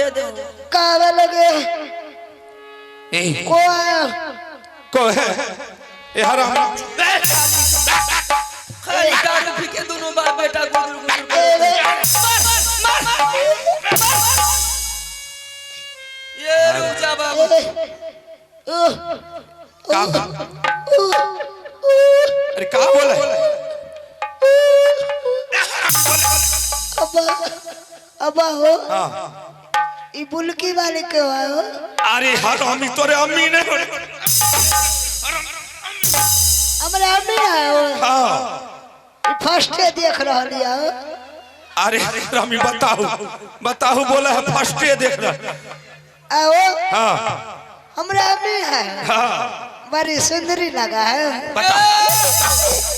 दे दो कावे लगे को है ए हराम खाली दारू पी के दोनों बाप बेटा गुजर गुजर ये रुक जा बाबू अरे क्या बोला अबा हो हाँ ई बुलकी वाले के हो अरे हरामी तोरे अम्मी ने हमरा अम्मी हो हाँ ई फर्स्ट देख रहलिया अरे हरामी बताओ बताओ बोला है फर्स्ट डे देख रहा आओ हाँ हमरा अम्मी है हाँ बड़ी सुंदरी लगा है बता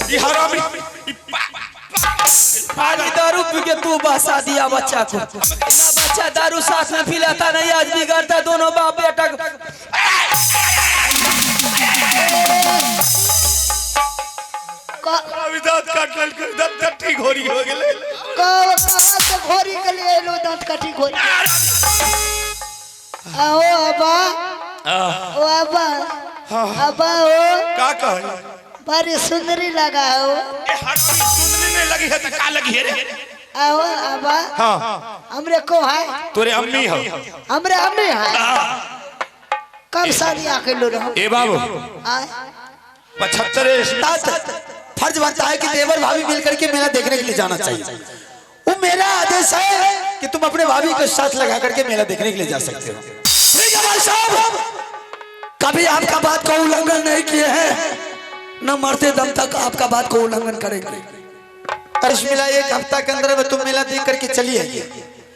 ये हरामी खाली दारू पी के तू बसा दिया बच्चा को ना बच्चा दारू साथ में पिलाता नहीं आज बिगड़ता दोनों बाप बेटा दांत काट के दांत कट्टी घोरी हो गेले कहां से घोरी के लिए लो दांत काटी घोरी आओ अबा ओ अबा अबा हो का कहे बड़ी सुंदरी लगा हो ए हरामी सुनने नहीं लगी है तो का लगी है रे आओ अबा हाँ हमरे को है तोरे अम्मी हो हमरे अम्मी है कब शादी आके लो रहो ए बाबू 75 फर्ज बनता है कि देवर भाभी मिलकर के मेला देखने के लिए जाना चाहिए। वो मेरा आदेश है कि तुम अपने भाभी के साथ लगा करके मेला देखने के लिए जा सकते हो। जमाल साहब कभी आपका बात का उल्लंघन नहीं किए हैं, न मरते दम तक आपका बात को उल्लंघन करेंगे। मिला एक हफ्ता के अंदर में तुम मेला देख करके चलिए।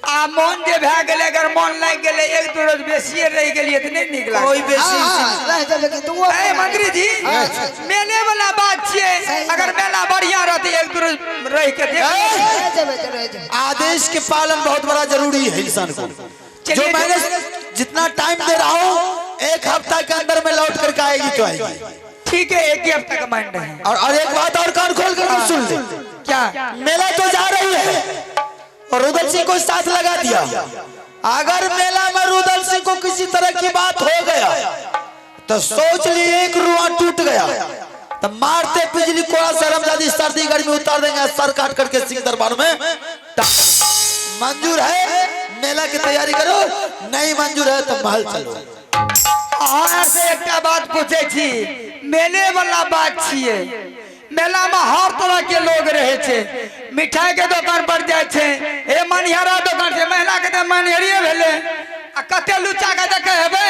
आ मन जे भए गेले अगर मन लाग गेले एक दो रोज बेसी रह गेलिए त नहीं निकला कोई बेसी रह जाबे कि तू ए मंत्री जी मेले वाला बात छे अगर मेला बढ़िया रहते एक दो रोज रह के देख रह जाबे आदेश के पालन बहुत बड़ा जरूरी है इंसान को। जो मैंने जितना टाइम दे रहा हूँ एक हफ्ता के अंदर में लौट करके आएगी तो आएगी। ठीक है एक ही हफ्ता का माइंड है और एक बात और कान खोल कर सुन ले, क्या मेला तो जा रही है और रुदल सिंह को साथ लगा दिया। अगर मेला में रुदल सिंह को किसी तरह की बात हो गया तो सोच ली एक रुआ टूट गया तो मारते बिजली कोड़ा शर्मजादी सर्दी गर्मी उतार देंगे सर काट करके सिंह दरबार में। मंजूर है मेला की तैयारी करो, नहीं मंजूर है तो महल चलो। अहाँ से एक बात पूछे छी मेले वाला बात छिए मेला में हर तरह के लोग रहे छे मिठाई के दुकान पर जाए छे ए मनिहारा दुकान से महिला के तो मनिहरिए भेले आ कते लुच्चा के देखे हेबे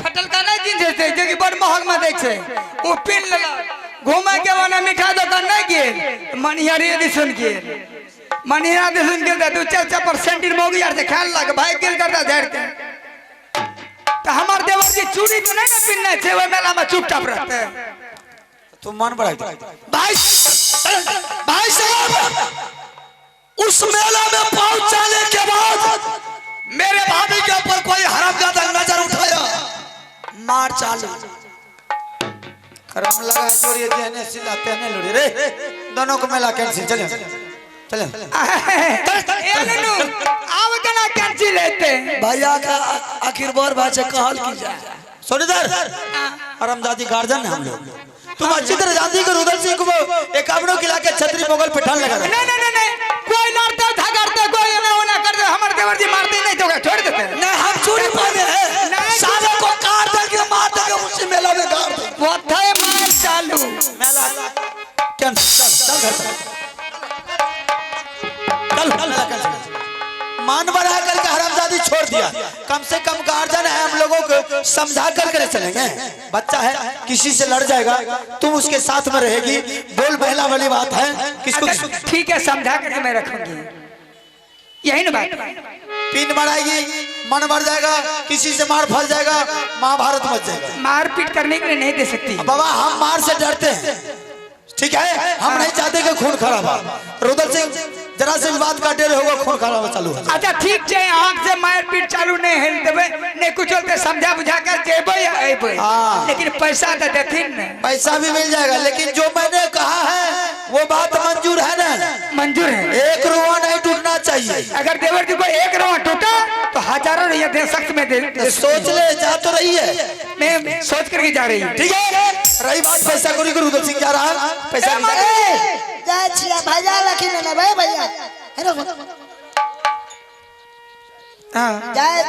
फटल का नहीं जिन छै जे कि बड़ महंग में दै छै ओ पिन लेला घूमे के वाला मिठाई दुकान नहीं गेल मनिहरिए दिसन गेल मनिहरा दिसन गेल त 2-4% मोगी यार से खाल लग भाई गेल करता धर के तो हमार देवर जी चूड़ी तो नहीं ना पिनने छे वो मेला में चुपचाप रहते तुम मन बढ़ाई भाई साहब उस मेला में पहुंचने के बाद मेरे भाभी के ऊपर कोई हरामजादा नजर उठाया मार चालू करम लगा जोड़िए देने सिलाते नहीं लोड़ी रे दोनों को मेला कैंसिल चले चले ए ननू आव कना कैंसिल लेते भैया का आखिर बार बात कहल की जाए सोनीदर हरामजादी गार्जियन हम लोग तुम अच्छी तरह जानती हो रुदल सिंह को एक आपनों खिला के छतरी मोगल पिठान लगा नहीं कोई लड़ते झगड़ते कोई ना होना करते हमारे देवर जी मारते नहीं तो छोड़ देते नहीं हम चोरी पाने हैं साले को काट देंगे मार देंगे उसी मेला में गाड़ देंगे वो थे मार चालू मेला कैंसिल चल घर चल मेला कैंसिल मान बढ़ा करके हरामजादी छोड़ दिया। कम से कम गार्जियन है हम लोगों को समझा कर चलेंगे। बच्चा है किसी से लड़ जाएगा तुम उसके साथ में रहेगी बोल बहला वाली बात है किसको ठीक है समझा करके मैं रखूंगी यही ना बात पिन बढ़ाएगी मन बढ़ जाएगा किसी से मार फंस जाएगा महाभारत मच जाएगा। मारपीट करने के लिए नहीं दे सकती बाबा हम मार से डरते हैं ठीक है हम नहीं चाहते कि खून खराब हो। रुदल सिंह जरा से बात का डेर होगा खून खराब चालू है। अच्छा ठीक है आंख से मारपीट चालू नहीं है देवे नहीं कुछ होते समझा बुझा कर जेबे या एबे लेकिन पैसा तो देथिन न पैसा भी मिल जाएगा लेकिन जो मैंने कहा है वो बात मंजूर है ना? मंजूर है एक रुआ नहीं टूटना चाहिए। अगर देवर जी को एक रुआ टूटा तो हजारों नहीं दे सख्त में दे तो सोच ले, जा तो रही है, मैं सोच करके जा रही हूँ। ठीक है। रही बात पैसा को नहीं, रुदल सिंह जा रहा पैसा ए, नहीं। ए जा छिया भैया लखी ना भाई भैया हेलो हाँ जाए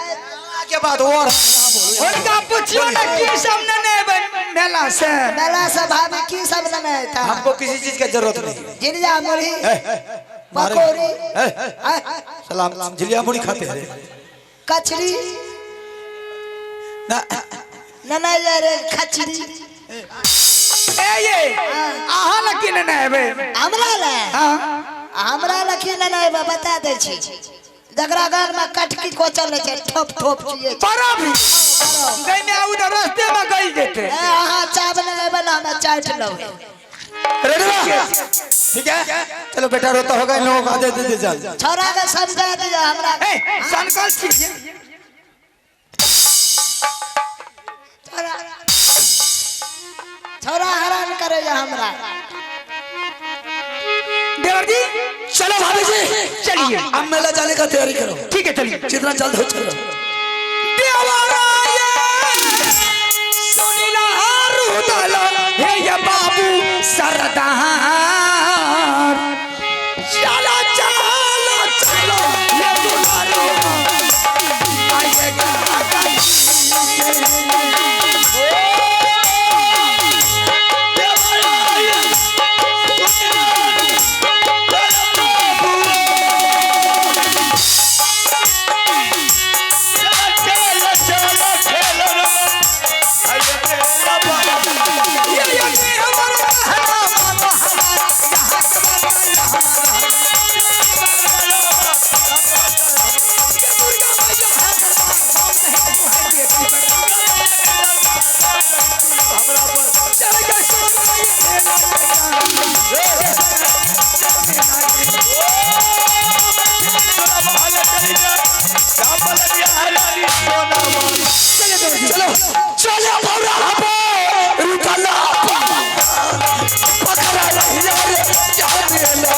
क्या बात और उनका पूछियो ना कि सामने नहीं मेला से मेला सभा में की सब नहीं था। हमको किसी चीज की जरूरत नहीं। जिनिया मुड़ी पकौड़ी सलाम जिलिया मुड़ी खाते हैं कचरी ना नना रे खचरी ए ये आहा लकी न नेबे हमरा ले हां हमरा लखी ना बता दे छी जगरा घर में कटकी कोचल छै ठोप ठोप छिए बड़ा भी गई में उधर रास्ते में गई जेते आहा चावल नहीं बना में चाट लो रेडी ठीक है। चलो बेटा रोता होगा इन लोगों को दे दे जा। छोरा के समझा दे हमरा ए संकल्प कीजिए छोरा छोरा हैरान करे जा हमरा देवर जी चलो भाभी जी चलिए अब मेला जाने का तैयारी करो। ठीक है चलिए जितना जल्द हो चलो। देवराये सुनीला रुदल हे ये बाबू सरदार चलो चलो चलो ये दुलारो आएगा चलो चलो भौरा हबो रुकला पकड़ा रही रे जाने लो।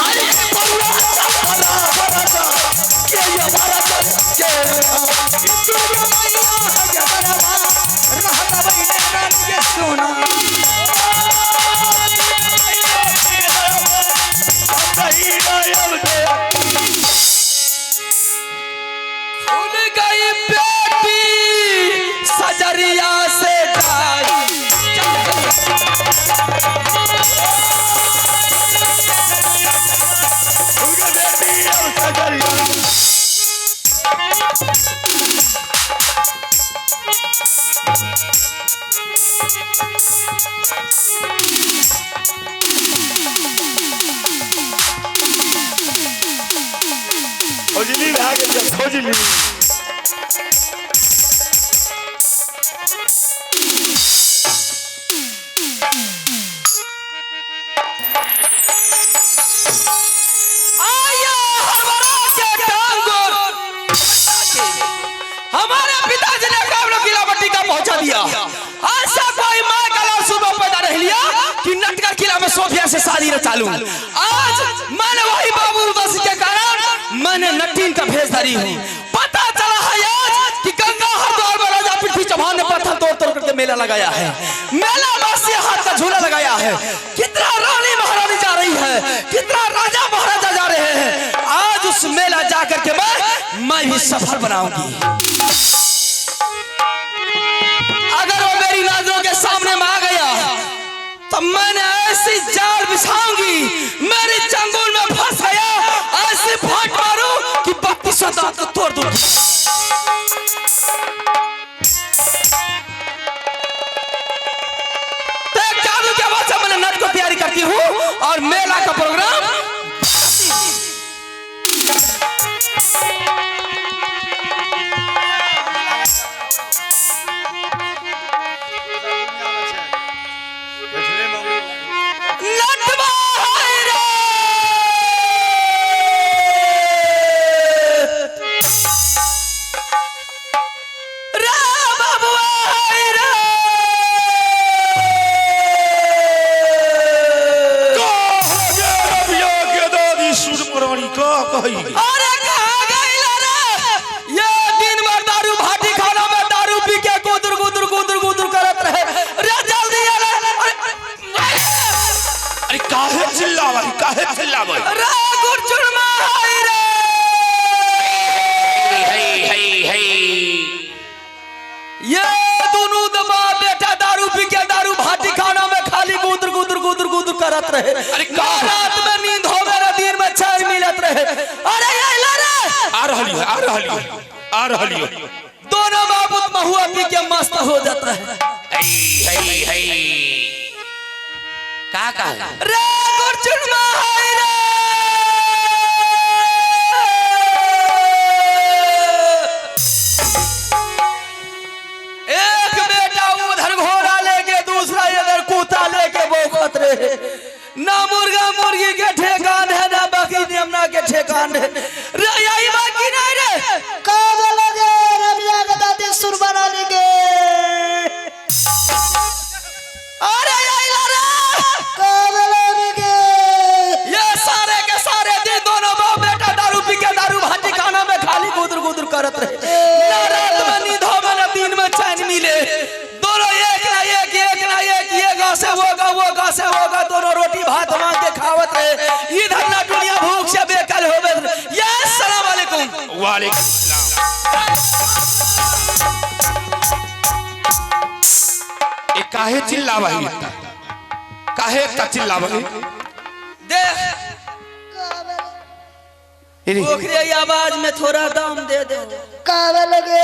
अरे भौरा हमारा भरा के ये भरा के सोना खुल गई बेटी सजरिया से खोजली भाग खोजली हमारे पिताजी ने काबलो किलावटी का पहुंचा दिया। ऐसा कोई मां का लाल सुबह पैदा नहीं लिया कि नटकर किला में सोफिया से शादी न चालू। आज मैंने वही बाबू उदासी के कारण मैंने नटीन का भेजदारी हूँ। पता चला है आज कि गंगा हरिद्वार में राजा पृथ्वी चौहान ने पत्थर तोड़ तोड़ करके मेला लगाया है। मेला में 80 हाथ का झूला लगाया है। कितना रानी महारानी जा रही है, कितना राजा महाराजा जा रहे हैं। आज उस मेला जाकर के मैं भी सफल बनाऊंगी। अगर वो मेरी नजरों के सामने में आ गया तो मैंने ऐसी जाल बिछाऊंगी, मेरी चंगुल में फंस गया ऐसी फाट मारूं कि 32 दांत को तोड़ दूंगी। तो एक जादू के बाद से मैंने नट को तैयारी करती हूँ और मेला का प्रोग्राम नटवा है रे रानी का कही अरे कहाँ गई रे? ये दिन भर दारू भाटी खाना में दारू पी के गुदुर गुदुर गुदुर गुदुर करत रहे। रे जल्दी आ रे। अरे काहे चिल्लावई रे गुरचुरमा हाय रे। ये दोनों दबा बेटा दारू पी के दारू भाटी खाना में खाली गुदुर गुदुर गुदुर गुदुर करत रहे। अरे रात में नींद होवे रे, दिन में चैन मिलत रहे। अरे ये ला रे आ रहली हो दोनों बाबू महुआ पी के मस्त हो जाता है। का रे गुरचुनमा हाय रे। एक बेटा उधर घोड़ा लेके दूसरा इधर कुत्ता लेके भौंकत रहे। ना मुर्गा मुर्गी के ठेकान है ना बाकी नियमना के ठेकान है। रे यही बाकी नहीं रे। का बोलोगे रबिया के दादी सुर बना लेंगे। अरे यही ला रे। का बोलोगे ये सारे के सारे दिन दोनों बाप बेटा दारू पी के दारू भाटी खाना में खाली गुदुर गुदुर करत रहे। ना रात में नींद होवे ना दिन में चैन मिले। दोनों एक ना एक ये गाँव से होगा दोनों रोटी भात मांग के खावत रहे। इधर ना दुनिया भूख से बेकल होवे। ये अस्सलाम वालेकुम। वालेकुम सलाम। ए काहे चिल्लावई काहे चिल्लावई देख ओकरे आवाज में थोड़ा दाम दे दे। का बोलोगे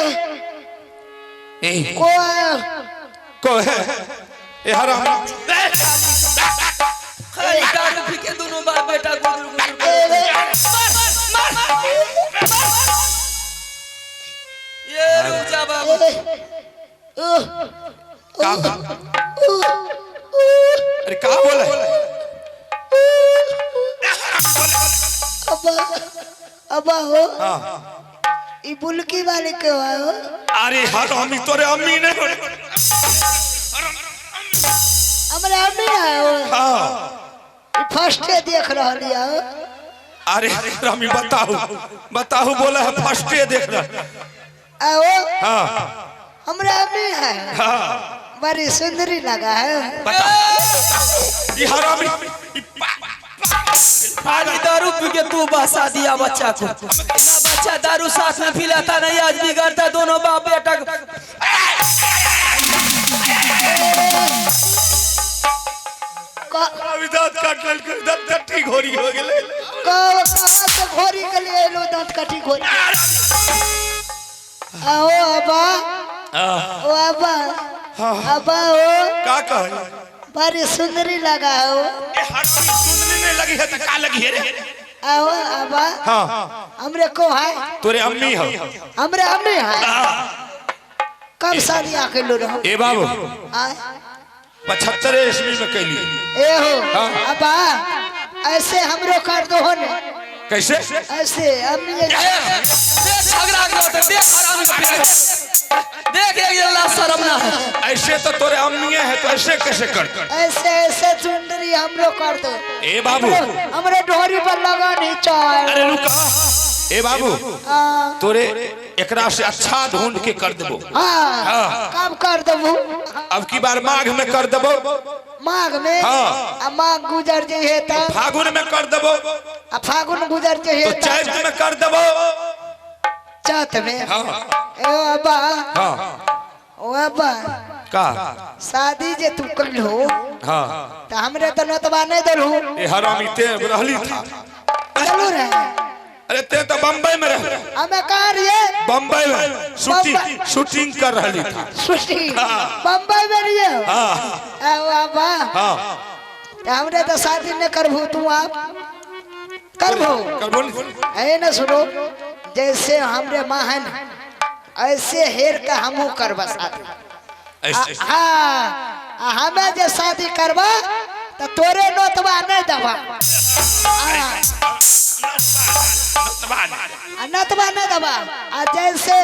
ए को आया को है ए हराम खाली दारू पी के दोनों बाप बेटा गुदुर गुदुर ये रुक जा बाबू। अरे का बोले अबा हो ई बुलकी वाले के हो। अरे हरामी तोरे अम्मी ने हमरे अम्मी आयो हाँ ई फर्स्टे देख रहलिया। अरे रामी बताओ बोला है फर्स्टे देख रहा आओ हाँ हमरे अम्मी है हाँ बड़ी सुंदरी लगा है। ये हरामी खाली दारू पी के तू बसा दिया बच्चा को। ना बच्चा दारू साथ में पिलाता नहीं आज बिगड़ता दोनों बाप बेटा। दांत काट दांत ठीक हो रही हो गेले कहाँ से घोरी के लिए लो दांत काटी घोरी। आओ अबा ओ अबा अबा हो का कहे बड़ी सुंदरी लगा हो। ए हरामी सुनने नहीं लगी है तो का लगी है रे आओ अबा हाँ हमरे को है तोरे अम्मी हो हमरे अम्मी है। कब शादी आके लो रहो ए बाबू आए 75 ईस्वी में कैली ए हो अबा ऐसे हमरो कर दो हो न कैसे ऐसे अम्मी झगड़ा करते देख हरामी को पीछे। देख एक अल्लाह शर्म ना है। ऐसे तो तोरे अम्मी है तो ऐसे कैसे कर ऐसे ऐसे चुंदरी हमरो कर दो। ए बाबू हमरे ढोरी पर लगा नहीं चाय। अरे रुका ए बाबू तोरे एकरा से अच्छा ढूंढ के कर देबो। हाँ कब कर देबो अब की बार माघ में कर देबो माघ में हाँ। माघ गुजर जे है त फागुन में कर देबो फागुन गुजर जे है तो चैत में कर देबो चैत में हाँ ए अबा हाँ ओ अबा का शादी जे तू कर लो हाँ त हमरे त नतबा नहीं दलहु ए हरामी ते रहली था चलो रे। अरे ते तो बम्बई में रह हमें कहाँ रहिए बम्बई में शूटिंग कर रही था शूटिंग बम्बई में रहिए हाँ अबा हाँ हमरे तो शादी न करबू तू आप करबू करबो है न सुनो जैसे हमरे माँ है न ऐसे हेर का हमू करबा शादी। ऐसे हाँ हमें जो शादी करबा तो तोरे नोतबा नहीं दबा नोतबा नहीं दबा जैसे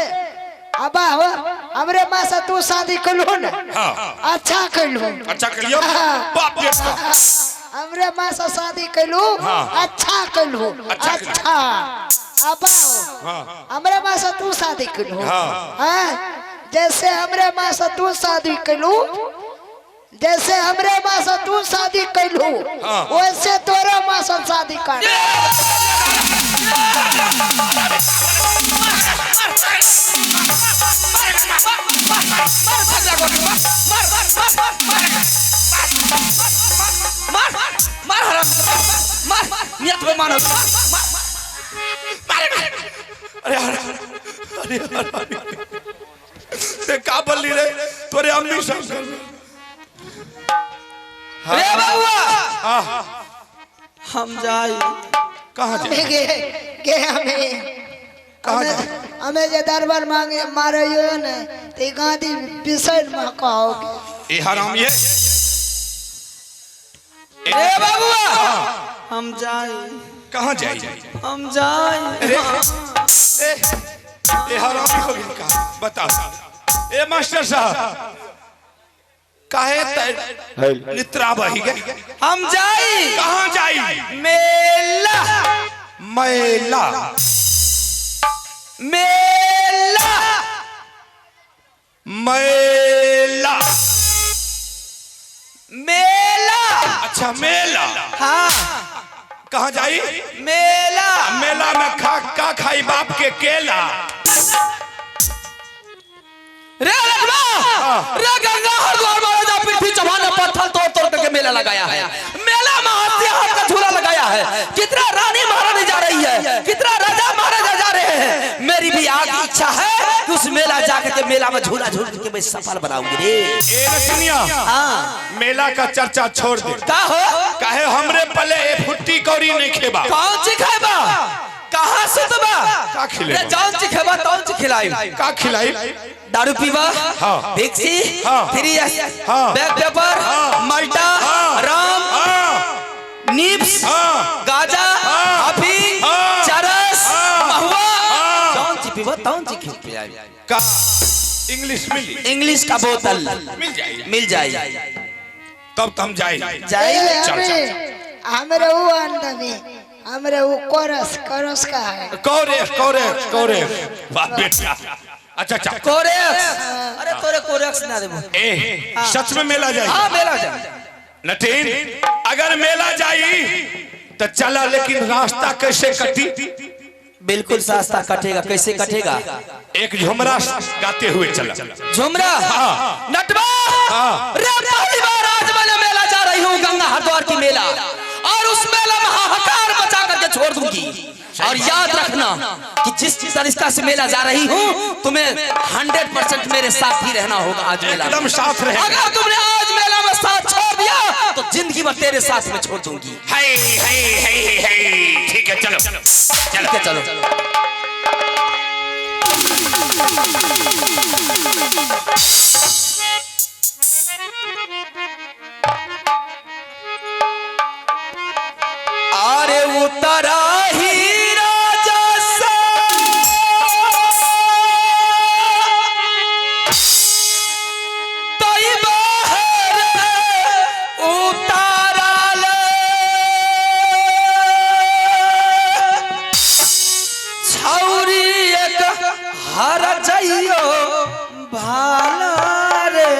अबा हो हमरे माँ से तू शादी कर लो न अच्छा कर लो अच्छा करियो बाप रे हमरे माँ से शादी कर लो अच्छा कलू। अच्छा अच्छा अब हमरे माँ से तू शादी कलू। हाँ जैसे हमरे माँ से तू शादी कलू, जैसे हमरे माँ से तू शादी कलू वैसे तोरे माँ से शादी कर। नियत पे मानो ते का बोली रे तोरे अम्मी सब रे बाबूआ हम जाई कहां जाए के हमें जे दरबार मांगे मारे यो ने ते गांधी बिसर में कहोगे। ए हराम ये रे बाबूआ हम जाई कहां जाई हम जाई ए हरामी हो गई का बता ए मास्टर साहब काहे नित्रा बही गए हम जाई कहां जाई मेला मैला मेला मैला मेला। अच्छा मेला हाँ कहां जाई मेला मेला में का खाई बाप के केला रे रे गंगा हरिद्वार महाराजा पृथ्वी चौहान ने पत्थर तोड़ तोड़ करके मेला लगाया है। मेला में हाथी हाथ का झूला लगाया है। कितना रानी महारानी जा रही है, कितना राजा महाराजा जा रहे हैं। मेरी भी आग इच्छा है कि उस मेला जाकर के मेला में झूला झूल के मैं सफल बनाऊंगी रे। ए रसनिया हाँ मेला का चर्चा छोड़ दे का हो काहे हमरे पले ए फुट्टी कौड़ी नहीं खेबा कौन सी खाएबा कहाँ से तबा का खिले जौन सी खेबा तौन सी खिलाई का खिलाई दारू पीवा हाँ। भिक्सी हाँ। फ्री हाँ। बैक पेपर हाँ। माल्टा हाँ। राम हाँ। निप्स हाँ। गाजा हाँ। अफीम हाँ। चरस हाँ। महुआ हाँ। जौन सी पीवा तौन सी खिलाई का इंग्लिश मिली इंग्लिश का बोतल मिल जाए तब हम जाए जाए हमरे वो अंदमी हमरे वो कोरस का है। कौरे बाप बेटा अच्छा अच्छा कोरेक्स अरे तोरे कोरेक्स ना देबो ए सच में मेला जाए हां मेला जा नटीन अगर मेला जाई तो चला लेकिन रास्ता कैसे कटी बिल्कुल रास्ता कटेगा कैसे कटेगा एक झुमरा गाते हुए चला झुमरा हाँ। नटवा हाँ। रे पहली बार आज मैं मेला जा रही हूँ गंगा हरिद्वार की मेला और उस मेला में हाहाकार मचा करके छोड़ दूंगी। और याद रखना कि जिस तरीका से मेला जा रही हूँ तुम्हें 100% मेरे साथ ही रहना होगा। आज मेला एकदम साथ रहे अगर तुमने आज मेला में साथ छोड़ दिया तो जिंदगी भर तेरे साथ में छोड़ दूंगी। ठीक है चलो चल के चलो अरे उतरा ही राजा सा तई बाहर उतारा ले छौरी एक हर जाइयो भाला रे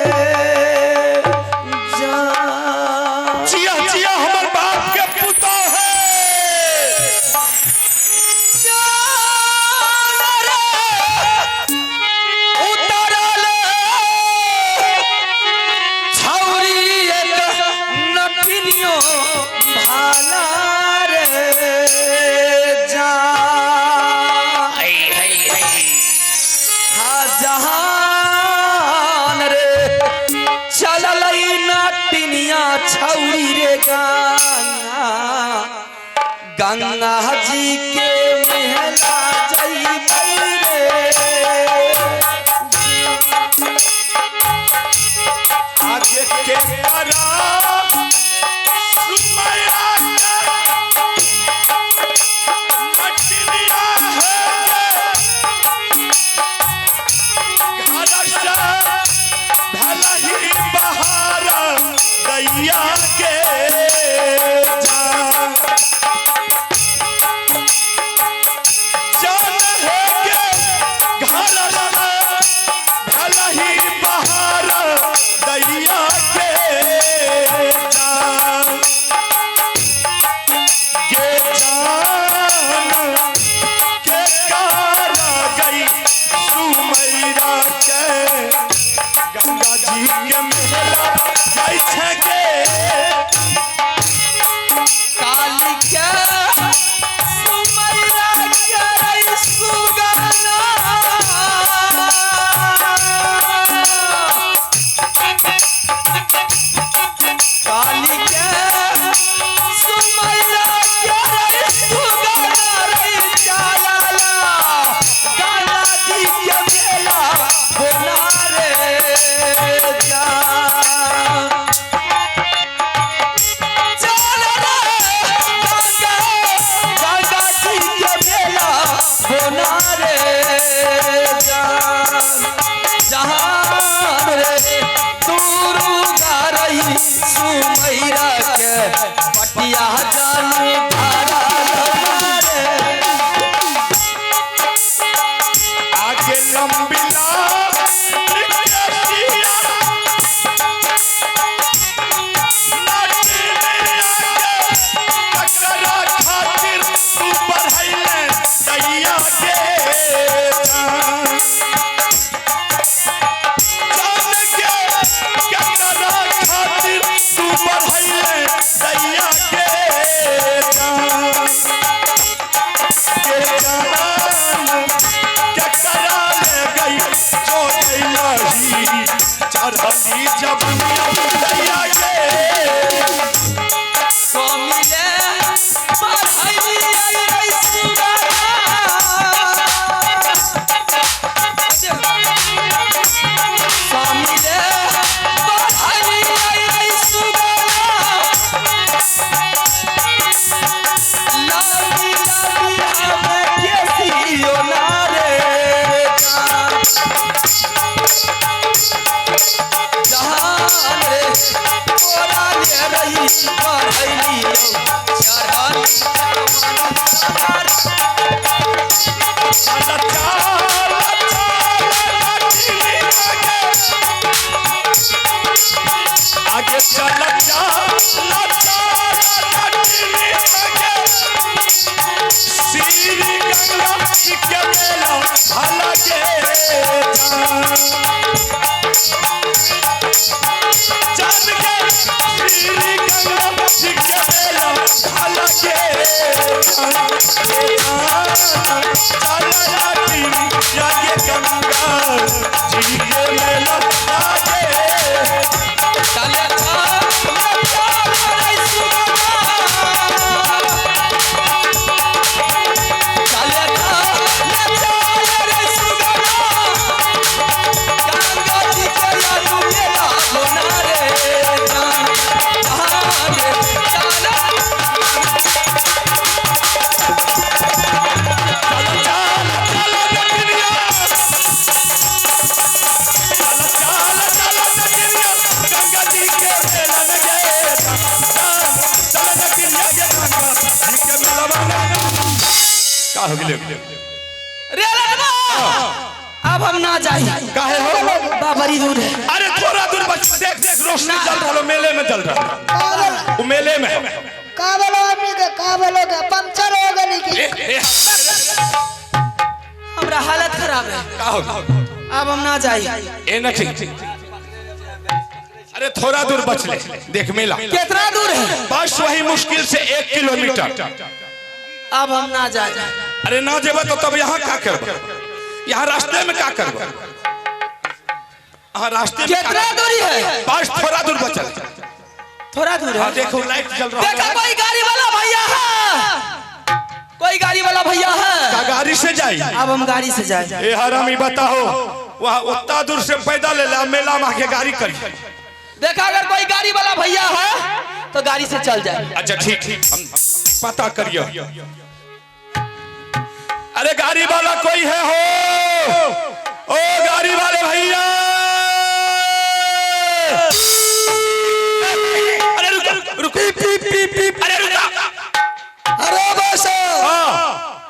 जिया जिया हमर बाप के पुता है छौरी रे गंगा जी के महला जइबै रे आगे के करा सुमया मटनिया है घर से भला ही बहारा दैया के जा अब हम ना जाए। काहे हो? बड़ी दूर है। अरे थोड़ा दूर बच, देख देख रोशनी जल रहा, मेले में जल रहा, वो मेले में। का बोलो आदमी के, का बोलोगे? पंक्चर हो गई की? हमारा हालत खराब है। का हो? अब हम ना जाए। ए न ठीक। अरे थोड़ा दूर बच ले, देख मेला कितना दूर है? बस वही मुश्किल से 1 किलोमीटर। अब हम ना जाए। अरे ना जेबा तो तब यहाँ क्या करब? यहाँ रास्ते में क्या करब? रास्ते में कितना दूरी है? बस थोड़ा दूर बचल। थोड़ा दूर है। देखो लाइट जल रहा है। देखा कोई गाड़ी वाला भैया है? कोई गाड़ी वाला भैया है? का गाड़ी से जाए? अब हम गाड़ी से जाए। ए हरामी बताओ, वहाँ उतना दूर से पैदल ले मेला में आके गाड़ी करी। देखा अगर कोई गाड़ी वाला भैया है तो गाड़ी से चल जाए। अच्छा ठीक ठीक, हम पता करियो। अरे गाड़ी वाला कोई है हो? ओ गाड़ी वाले भैया, अरे रुक रुक, अरे रुक। अरे बस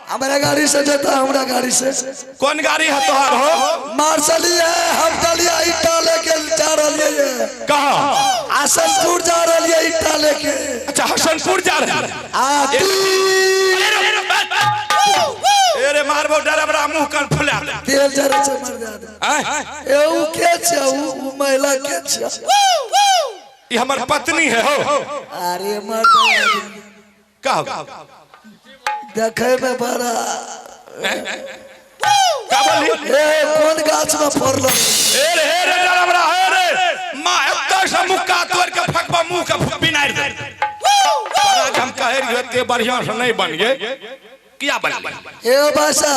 हमारा गाड़ी से जाता, हमारा गाड़ी से। कौन गाड़ी है तोहार हो? मार्शली है, हम डलिया ईटा लेके जा रही है। कहाँ? हसनपुर जा रही है ईटा लेके। अच्छा हसनपुर जा रहे हैं। अरे मारबो डरबरा मुंह कर फुला। तेल जरा से मर जाते। ए उ के छ, उ महिला के छ? ये हमार पत्नी है हो। अरे मर का देखे में बड़ा का बोली? ए कौन गाछ में फरलो? ए रे डरबरा है रे, मां एत्ता से मुक्का तोड़ के फकबा मुंह के बिनार दे। बड़ा हम कहे रहिए के बढ़िया से नहीं बन गए, किया बन गए? ए बासा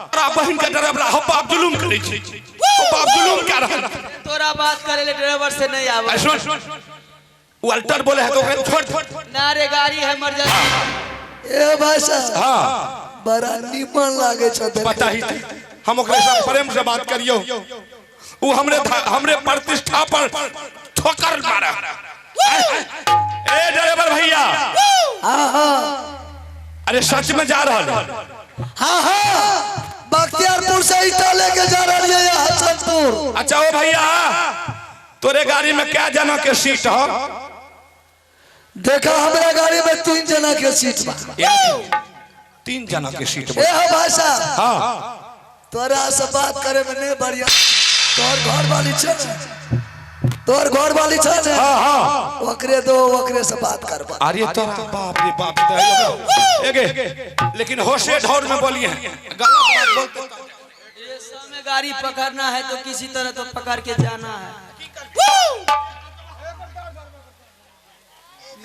तोरा बहन के डरबरा हो बाप जुलुम करे छी, हो बाप जुलुम क्या रहा? तोरा बात करे ले ड्राइवर से नहीं आवे। सुन वाल्टर बोले है तो छोड़। ना रे गाड़ी है मर जाए। ए बासा हाँ बड़ा निमन लागे छ। पता ही हम ओकरे से प्रेम से बात करियो, वो हमरे प्रतिष्ठा पर ठोकर मारा। ए ड्राइवर भैया, हाँ हाँ अरे सच में जा रहा है? हाँ हाँ बख्तियारपुर से ईटा लेके जा रही है हसनपुर। अच्छा ओ भैया, तोरे गाड़ी में क्या जना के सीट है? देखा हमारा गाड़ी में 3 जना के सीट बा। 3 जना के सीट ए हो भाषा, हाँ तोरा से बात करे में नहीं बढ़िया। तोर घर वाली छ, तोर घर वाली छ ने? हाँ हाँ ओकरे दो, ओकरे से बात करबा। अरे तो बाप रे बाप, एगे लेकिन होशे ढौर में बोलिए, गलत बात बोलते। ये समय गाड़ी पकड़ना है तो किसी तरह तो पकड़ के जाना है।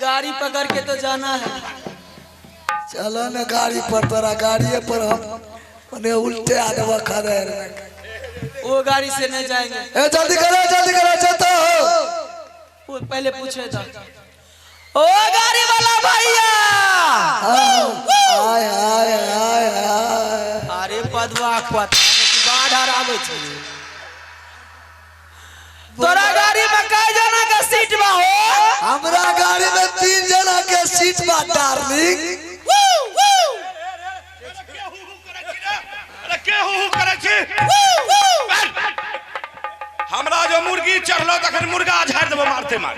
गाड़ी पकड़ के तो जाना है। चलो न गाड़ी पर, तोरा गाड़ी पर हम उन्हें उल्टे आदवा खड़े रहे। वो गाड़ी से नहीं जाएंगे। ए जल्दी करो चलता हो। वो पहले पूछे था। ओ गाड़ी वाला भैया, आय आय आय आय। अरे पदवा बाढ़ आवे छे। तोरा गाड़ी में कई जना के सीट बा हो? हमरा गाड़ी में 3 जना के सीट बा डार्लिंग। अरे के हु करे छी? हमरा जो मुर्गी चढ़लो तखन मुर्गा झाड़ देबो मारते मार।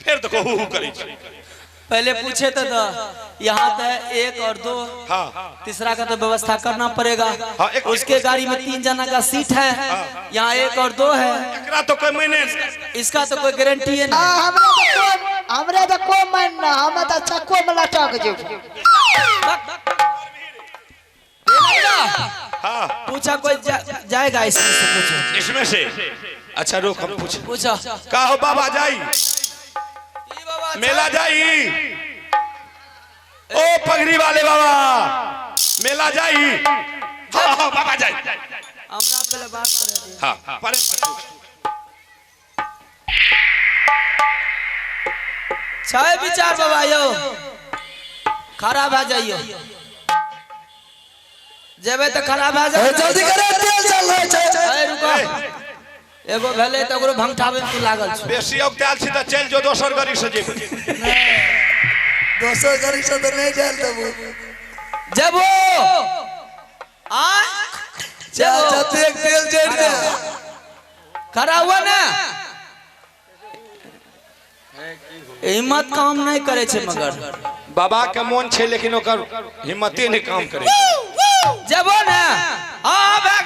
फिर तो हु करे छी। पहले पूछे तो यहाँ पे 1 और 2, हाँ तीसरा का तो व्यवस्था करना पड़ेगा। हाँ, उसके गाड़ी में 3 जना का सीट है, यहाँ 1 और 2 है। एकरा तो कोई महीने इसका तो कोई गारंटी है नहीं। हमरे तो को मन ना, हम तो चक्को में लटक जेबो। कोई जाएगा इसमें से? पूछो इसमें से। अच्छा रुक हम पूछ पूछो। का हो बाबा जाई मेला जाई? ओ पगड़ी वाले बाबा मेला जाई? हाँ हाँ बाबा जाई। हमरा पहले बात करे दे। हाँ प्रेम से पूछ। छह विचार बाबा यो खराब आ जाइयो जेबे तो खराब आ जाए। जल्दी करे तेल चल रहा है। रुको एगो भेले त ओकरो भंगठावे में तू लागल छ। बेसी औकताल छी त चल जो दोसर गाड़ी से जेबे। दोसर गाड़ी से तो नहीं जाल तब जेबो आ जेबो तेल जेड़ दे खड़ा हुआ ना हिम्मत काम नहीं करे छे मगर बाबा के मन छे लेकिन ओकर हिम्मते नहीं काम करे। जेबो ना हां भाग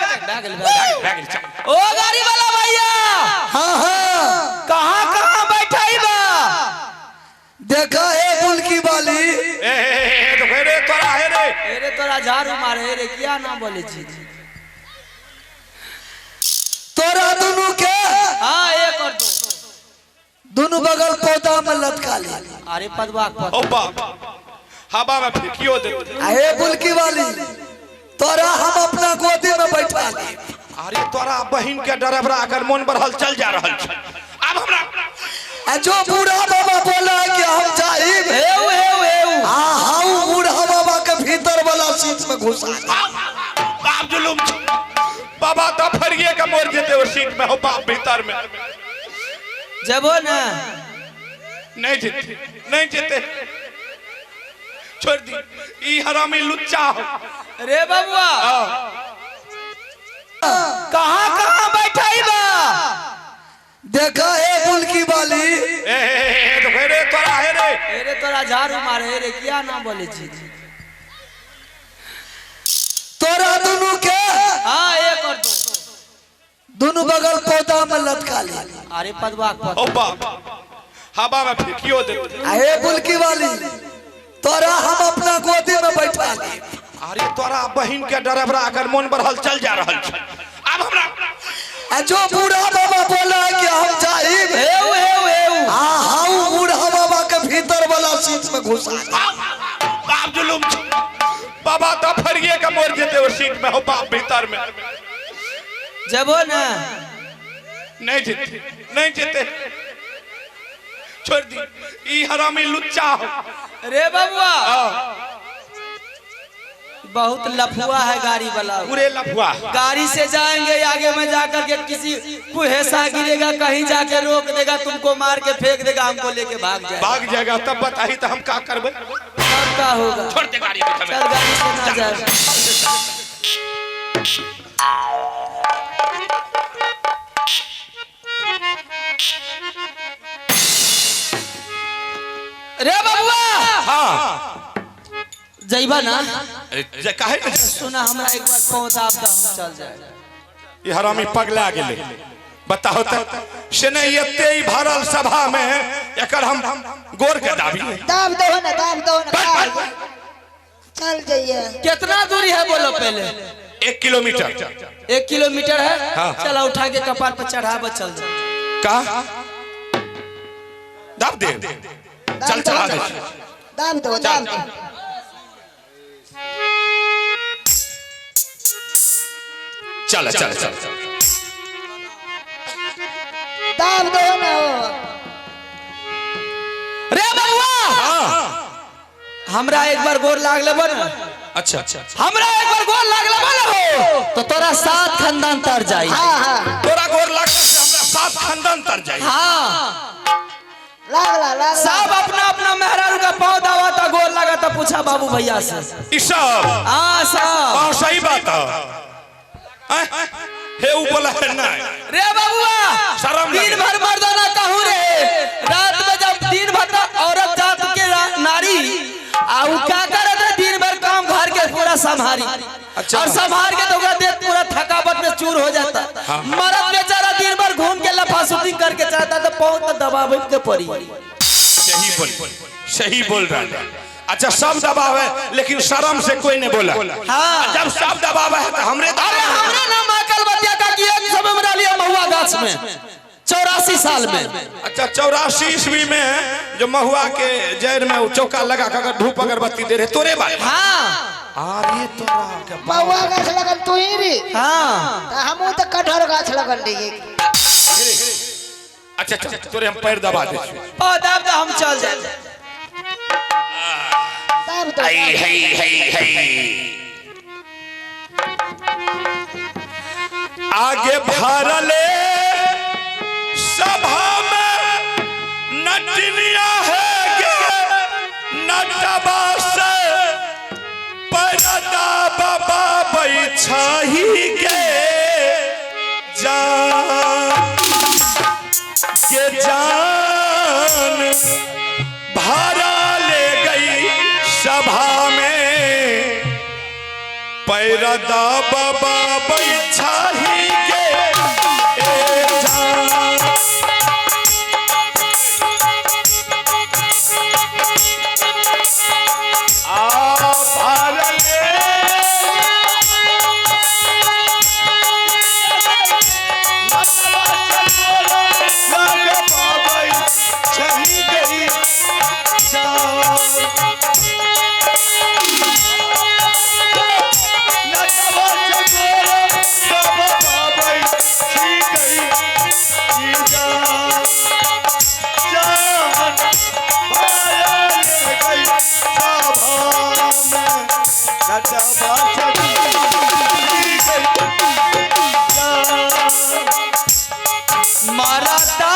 ओ गाड़ी वाला भैया। हाँ हाँ कहां बैठाई बा? देखा है पुल की बाली। ए तो रे तोरा है रे। अरे तोरा झाड़ू मारे रे क्या ना बोले छी? तोरा दोनों के हां एक और दो दोनों बगल पौधा में लटका ले। अरे पदवा पर ओ बाप हवा में फेंकियो दे। अरे पुल की बाली तोरा हम अपना गोदी में बैठा ले। अरे तोरा बहन के ड्राइवर अगर मन बढ़ल चल जा रहल छ। अब हमरा जो बूढ़ा बाबा बोला कि हम जाइब हेउ हाँ बूढ़ा बाबा के भीतर वाला सीट में घुसा। बाप जुलुम बाबा तो फरिए के मोर जेते वो सीट में हो बाप भीतर में। जेबो ना नहीं जेते छोड़ दी ई हरामी लुच्चा हो। रे बबुआ कहां बैठाई बा? देखा है पुल की बाली। तो रे तोरा है रे। अरे तोरा झाड़ू मारे रे क्या ना बोले छी? तोरा दोनों के हां एक और दो दोनों बगल पौधा में लटका ले। अरे पदवा पर ओ बाप हवा में फेंकियो दे। अरे पुल की बाली तोरा हम अपना गोदी में बैठा ले। अरे तोरा बहन के ड्राइवर अगर मन बढ़ल चल जा रहल छ। अब हमरा जो बूढ़ा बाबा बोला कि हम जाइब हेउ हाँ बूढ़ा बाबा के भीतर वाला सीट में घुसा। बाप जुलुम बाबा तो फरिए के मोर जेते वो सीट में हो बाप भीतर में। जेबो ना नहीं जेते छोड़ दी ई हरामी लुच्चा हो। रे बबुआ बहुत लफुआ है गाड़ी वाला। पूरे लफुआ गाड़ी से जाएंगे आगे में जाकर के किसी कुहेसा गिरेगा कहीं जाके रोक देगा तुमको मार के फेंक देगा हमको लेके भाग जाएगा तब बताही तो हम का करबे। तब का होगा? छोड़ दे गाड़ी को चल गाड़ी से ना जाए। रे बबुआ हाँ जइबा ना काहे न सुना हमरा एक बार पौधा आप हम चल जाए। ये हरामी पगला गेले बताओ तो से नहीं एते ही भरल सभा में एकर हम गोर के दाबी दाब दो ना चल जाइए। कितना दूरी है बोलो पहले? 1 किलोमीटर। 1 किलोमीटर है। हाँ। चला उठा के कपार पर चढ़ावा चल जा। का दाब दे चल चला दे दाब दो चल दाब दो ना। रे बबुआ हमरा एक बार गोर लाग लेबो ना। अच्छा हमरा एक बार गोर लाग लेबो ना हो तो तोरा 7 खानदान तर जाई। तोरा गोर लाग से हमरा 7 खानदान तर जाई। हां लाग सब अपना मेहरारू का पाँव दावा था गोर लगा था पूछा बाबू भैया से। ई सब हाँ सब सही बात है। हे ऊ बोला है ना रे बबुआ शर्म दिन भर मर्दाना कहूँ रे रात में जब दिन भर औरत जात के नारी आउ क्या करे थे दिन भर काम घर के पूरा संभारी। अच्छा। और संभाल के तो देह पूरा थकावट में चूर हो जाता। हाँ। मर्द बेचारा दिन भर घूम के लफा शूटिंग करके चाहता तो पाँव तो दबावे के पड़ी। सही बोल रहा है। अच्छा सब दबाव है लेकिन शर्म से कोई नहीं बोला। हाँ। जब सब दबाव है तो हमरे अरे हमने ना माकल बतिया का किया समय में डालिया महुआ गाछ में 84 साल में। अच्छा 84 ईस्वी में जो महुआ के जड़ में चौका लगा कर धूप अगरबत्ती दे रहे तोरे बारे। हाँ अरे तोरा के महुआ गाछ लगन तू ही रे। हाँ हमू तो कटहर गाछ लगन रही। अच्छा तोरे हम पैर दबा दे। ओ दाब हम चल जाए। तब तो आगे भरले सभा में नटनिया है गे नटबा से परदा बाबा बैछही गे जान भरा ले गई सभा में पैरदा बाबा बैछही गे जान। मरता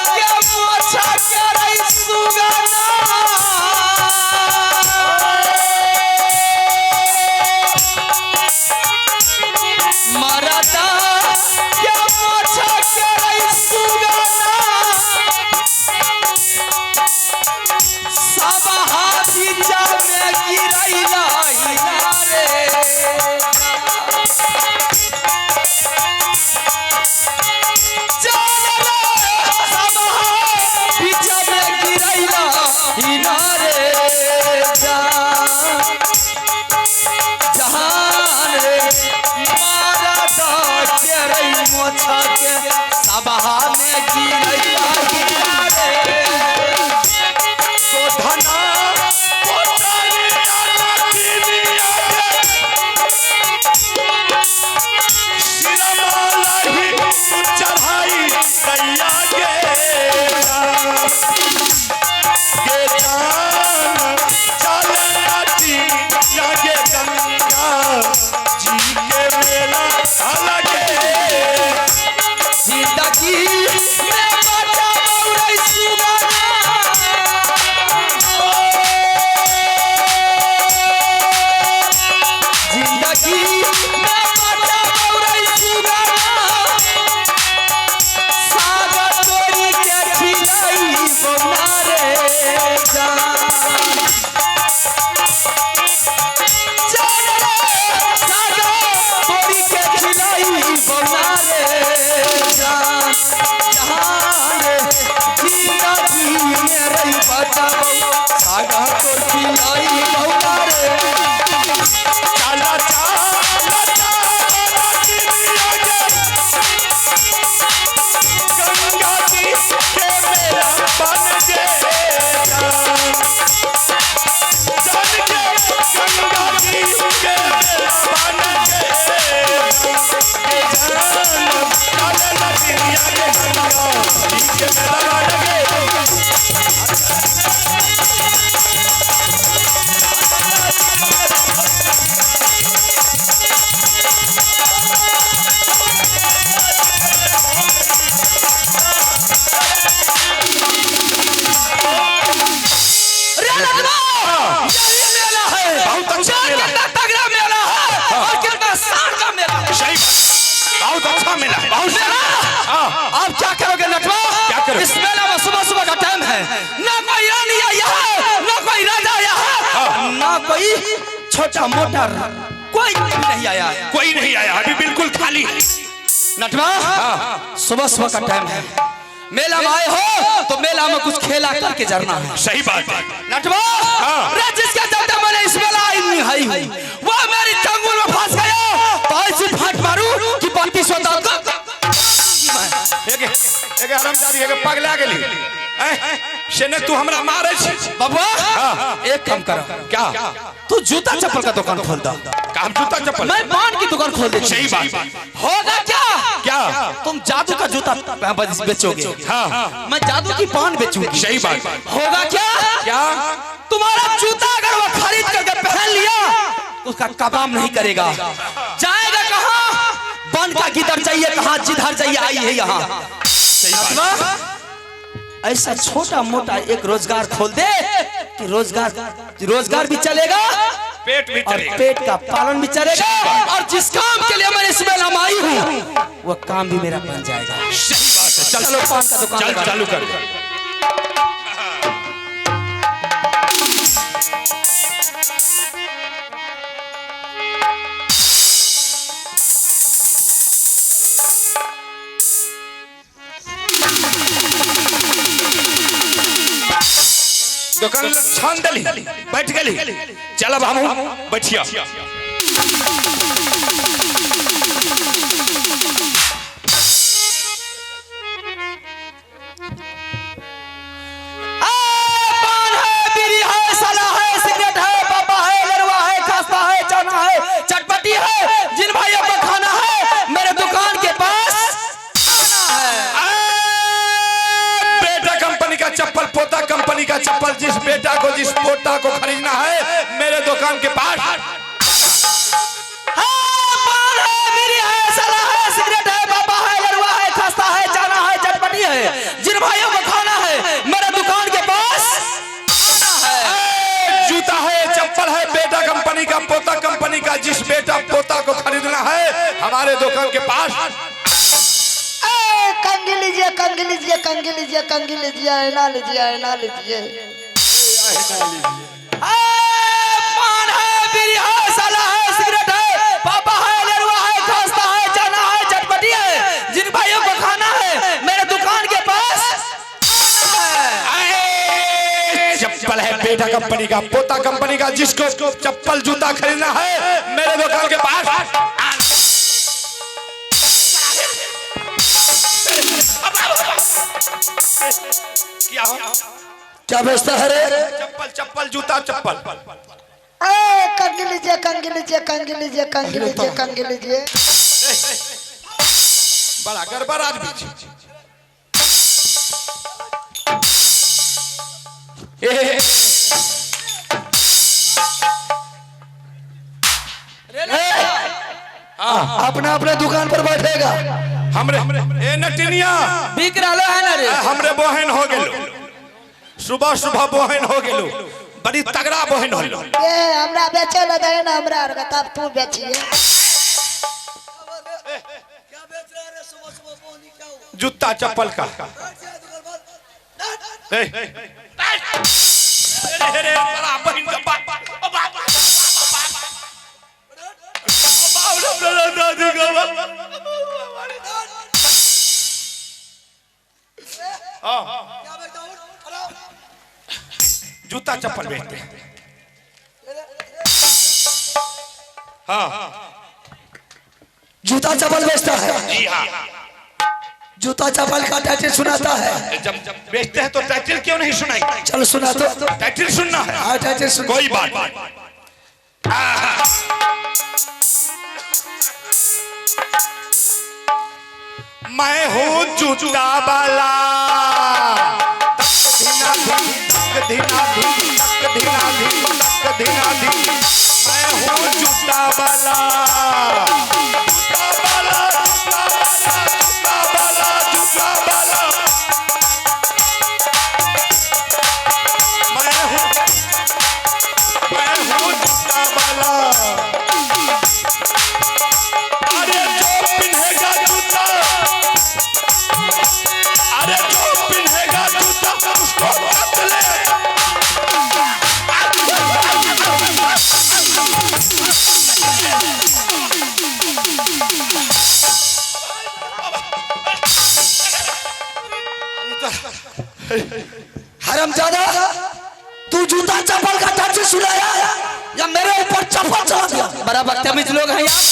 के मोछा करे सुगना मरता के मोछा करे सुगना सब हाथी जामे गिरैला रे सभा में गिरैया रे गोधना चढ़ाई कैया गे जिंदगी में बड़ा उड़ै सुगना जिंदगी में बड़ा उड़ै सुगना सागर तोरी के खिलाई बोना रे जान तोरी के खिलाई बोना रे जान जहान जिंदगी में रही बचाओ सागा तो खिलाई बोना रे चला गंगा जी के मेला बन गए गंगा जी के मेला बन गए बहुत अच्छा मेला तगड़ा मेला है और कितना शान का मेला सही बहुत अच्छा मेला बहुत मेला। आप क्या करोगे नटवा क्या करोगे इस मेला में सुबह सुबह का टाइम है ना कोई रानी आया है ना कोई राजा आया है ना कोई छोटा मोटा कोई नहीं आया अभी बिल्कुल खाली है नटवा सुबह सुबह का टाइम है मेला में आए हो तो मेला में कुछ खेला करके जरना है। सही बात है नटवा रे, जिसके चलते मैंने इस मेला आई हूँ वो मेरी चंगुल में फंस गया, तो ऐसी फाट मारू कि 3200 दांत एक हरामजादी है पगला गेली से ने तू हमरा मारे छी बाबा। एक काम कर, क्या तू जूता चप्पल का दुकान खोल दा। काम जूता चप्पल मैं पान की दुकान खोल दे। सही बात होगा क्या? क्या तुम जादू का जूता बेचोगे, हाँ मैं जादू की पान बेचूंगी। सही बात होगा क्या? क्या तुम्हारा जूता अगर वो खरीद करके पहन लिया उसका कबाम नहीं करेगा, जाएगा कहाँ? बन का किधर चाहिए, कहाँ जिधर चाहिए आई है यहाँ। सही बात ऐसा छोटा मोटा एक रोजगार खोल दे कि रोजगार भी चलेगा, पेट भी और चलेगा, पेट का पालन भी चलेगा, और जिस काम के लिए मैं इस मेला में आई हूँ वो काम भी मेरा बन जाएगा। सही बात है। चलो पान का दुकान चल चालू कर। दुकान छान दली बैठ गली, चल अब हम बैठिया। चटपटी है, जिन भाइयों को खाना है मेरे दुकान के पास बेटा कंपनी का चप्पल, पोता कंपनी का चप्पल, जिस बेटा को जिस पोता को खरीदना है मेरे दुकान के पास। पान है, बीड़ी है, सला है, सिगरेट है, बाबा है, लड़वा है, खस्ता है, चाना है, चटपटी है, जिन भाइयों को खाना है मेरे दुकान के पास जूता है, चप्पल है, बेटा कंपनी का, पोता कंपनी का, जिस बेटा पोता को खरीदना है हमारे दुकान के पास। कंगी लीजिए, कंगी लीजिए, कंगी लीजिए, कंगी लीजिए, आईना लीजिए, आईना लीजिए। पान है, बीड़ी है, सला है, सिगरेट है, बाबा है, लड़वा है, खस्ता है, चाना है, चटपटी है, जिन भाइयों को खाना है मेरे दुकान के पास चप्पल है, बेटा कंपनी का, पोता कंपनी का, जिसको चप्पल जूता खरीदना है मेरे दुकान के पास। क्या बेचता है रे? चप्पल चप्पल जूता चप्पल। कंगी लीजिए, कंगी लीजिए, कंगी लीजिए, कंगी लीजिए, कंगी लीजिए। बड़ा गड़बड़ आदमी। अपने अपने दुकान पर बैठेगा। हमरे ए नटिनिया बिक रहा है ना रे। हमरे बहन हो गेलो, सुबह सुबह बहन हो गेलो, बड़ी तगड़ा बहन हो गेलो। ये हमरा बेचे ल दे ना, हमरा और तब तू बेचिए। जूता चप्पल का बड़ा बहन का बाप जूता चप्पल बेचते हैं। हाँ जूता चप्पल बेचता है। जी हाँ, जूता चप्पल का टाइटल सुनाता है। जब बेचते हैं तो टाइटल क्यों नहीं सुनाई? चल सुना तो। टाइटल सुनना है। हाँ टाइटल सुन। कोई बात नहीं। मैं हूँ जूता वाला, मैं हूँ जूता वाला, जूता वाला, जूता वाला, जूता वाला, मैं हूँ जूता वाला। अरे जो पिन्हेगा जूता, अरे जो पिन्हेगा जूता उसको काट ले। लोग हैं आप?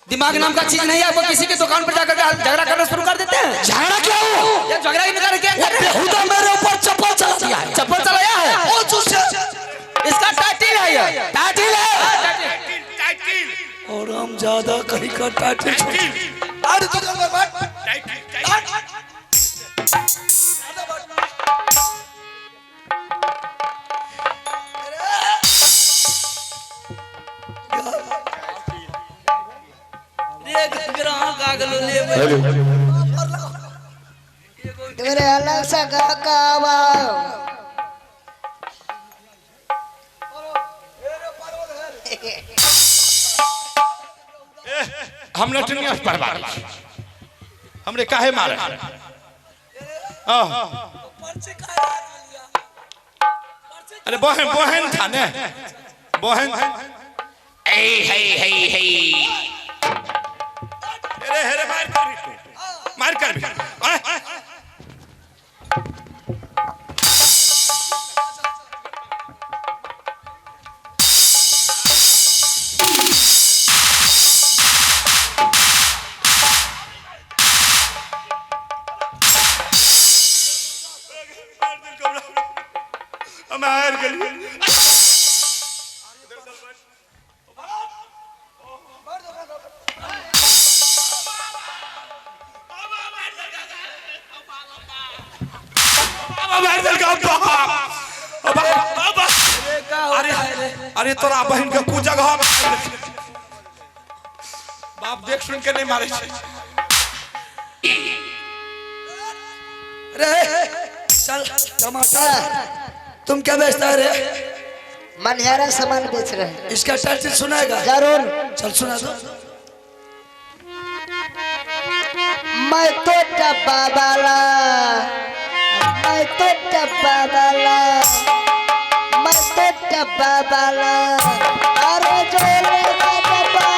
दिमाग नाम का चीज नहीं है, वो किसी की दुकान पर जाकर झगड़ा करना शुरू कर देते हैं। झगड़ा क्या हो? ये झगड़ा ही निकाल क्या कर रहे हैं? बेहुदा मेरे ऊपर चप्पल चला दिया है। चप्पल चलाया है, ओ चूसे इसका टाइटिल है ये, टाइटिल है। और हम ज्यादा कहीं का टाइटिल अरे तू कर बैठ तेरे अलग सा काका हम लटनिया पर मार हमरे काहे मारे अरे बहन बहन था ने बहन ए हे अरे हेरे मार कर भी मार कर अरे तोरा बहन के पूजा घर बाप देख सुन के नहीं मारे चल टमाटर तुम क्या बेचता है रे? मनिहारा सामान बेच रहे हैं। इसका टाइटल सुनाएगा? जरूर। चल सुना दो। मैं तो डब्बा वाला, मैं तो डब्बा वाला, मैं तो डब्बा वाला, अरे जो लेगा डब्बा,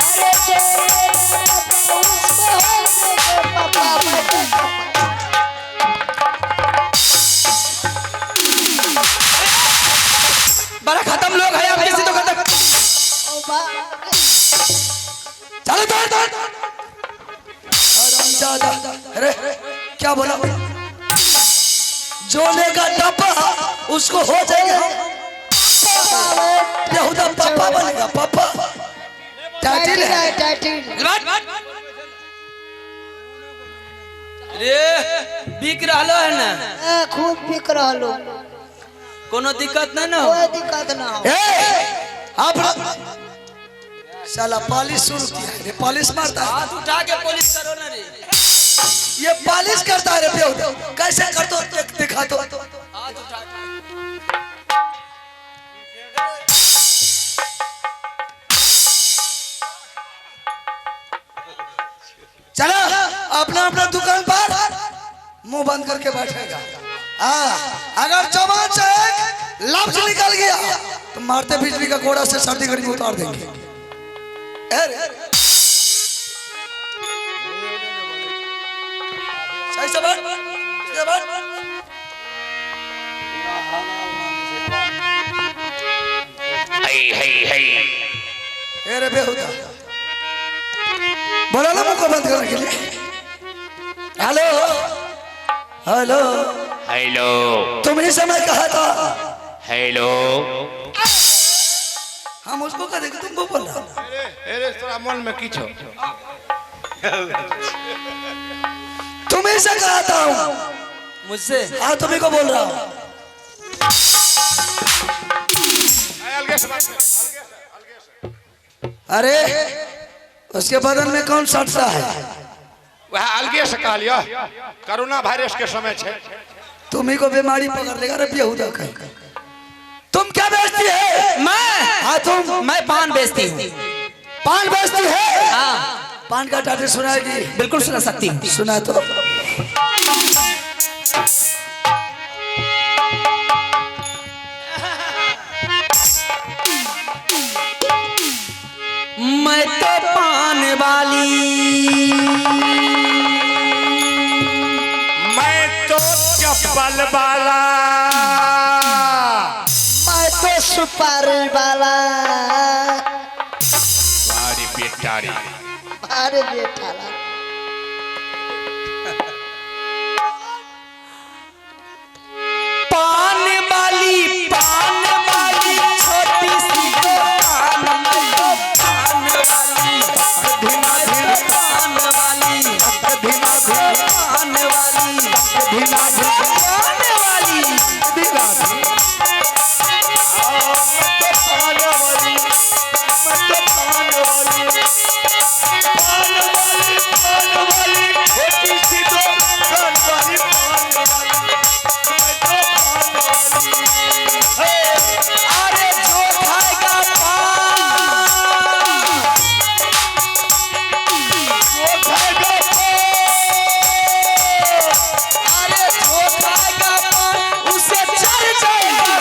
अरे जो लेगा डब्बा उसको होने दो पापा, मैं तो डब्बा। बड़ा खत्म लोग हैं आप, किसी तो खत्म। चलो अरे क्या बोला? जो लेगा डब्बा उसको हो जाएगा यहूदा पापा बनेगा पापा। टाइटिल है टाइटिल। रे बिक रहलो है ना, खूब बिक रहलो, कोनो दिक्कत नहीं ना हो। कोई दिक्कत ना हो। आप साला पॉलिश शुरू किया है, पॉलिश मारता है। हाथ उठा के पुलिस करो ना रे, ये पॉलिश करता है रे बेहुदा, कैसे कर दो दिखा दो। हाथ उठा के। चलो अपना अपना दुकान पर मुंह बंद करके बैठेगा। अगर जवान से एक लफ्ज निकल गया तो मारते बिजली का कोड़ा से सर्दी गर्मी उतार देंगे। सही से बैठ, अरे बेहुदा बोला ना मुंह को बंद करने के लिए। हेलो हेलो हेलो तुमने समय कहा था। हेलो हम उसको कह देंगे तुमको बोल रहा। अरे तोरा मन में किछ तुम्हें से कहा था मुझसे। हाँ तुम्ही को बोल रहा हूँ। अरे उसके बदन में कौन सटता है? वह अलगे से कह लिया, कोरोना वायरस के समय छे। तुम्ही को बीमारी पकड़ लेगा रे बेहुदा कहीं। तुम क्या बेचती है? मैं? हाँ तुम। मैं पान बेचती हूँ। पान बेचती है? हाँ। पान का टाइटल सुनाएगी? बिल्कुल सुना सकती हूँ। सुना तो। मैं तो पान वाली, मैं तो चप्पल वाला, मैं तो सुपारी वाला वारी बेटारी अरे बेटा पान वाली छोटी सी दुकान में तो पान वाली धीमा धीमा पान वाली धीमा धीमा पान वाली धीमा धीमा पान वाली धीमा अरे जो खाएगा अरे जो खाएगा उसे चढ़ जाएगा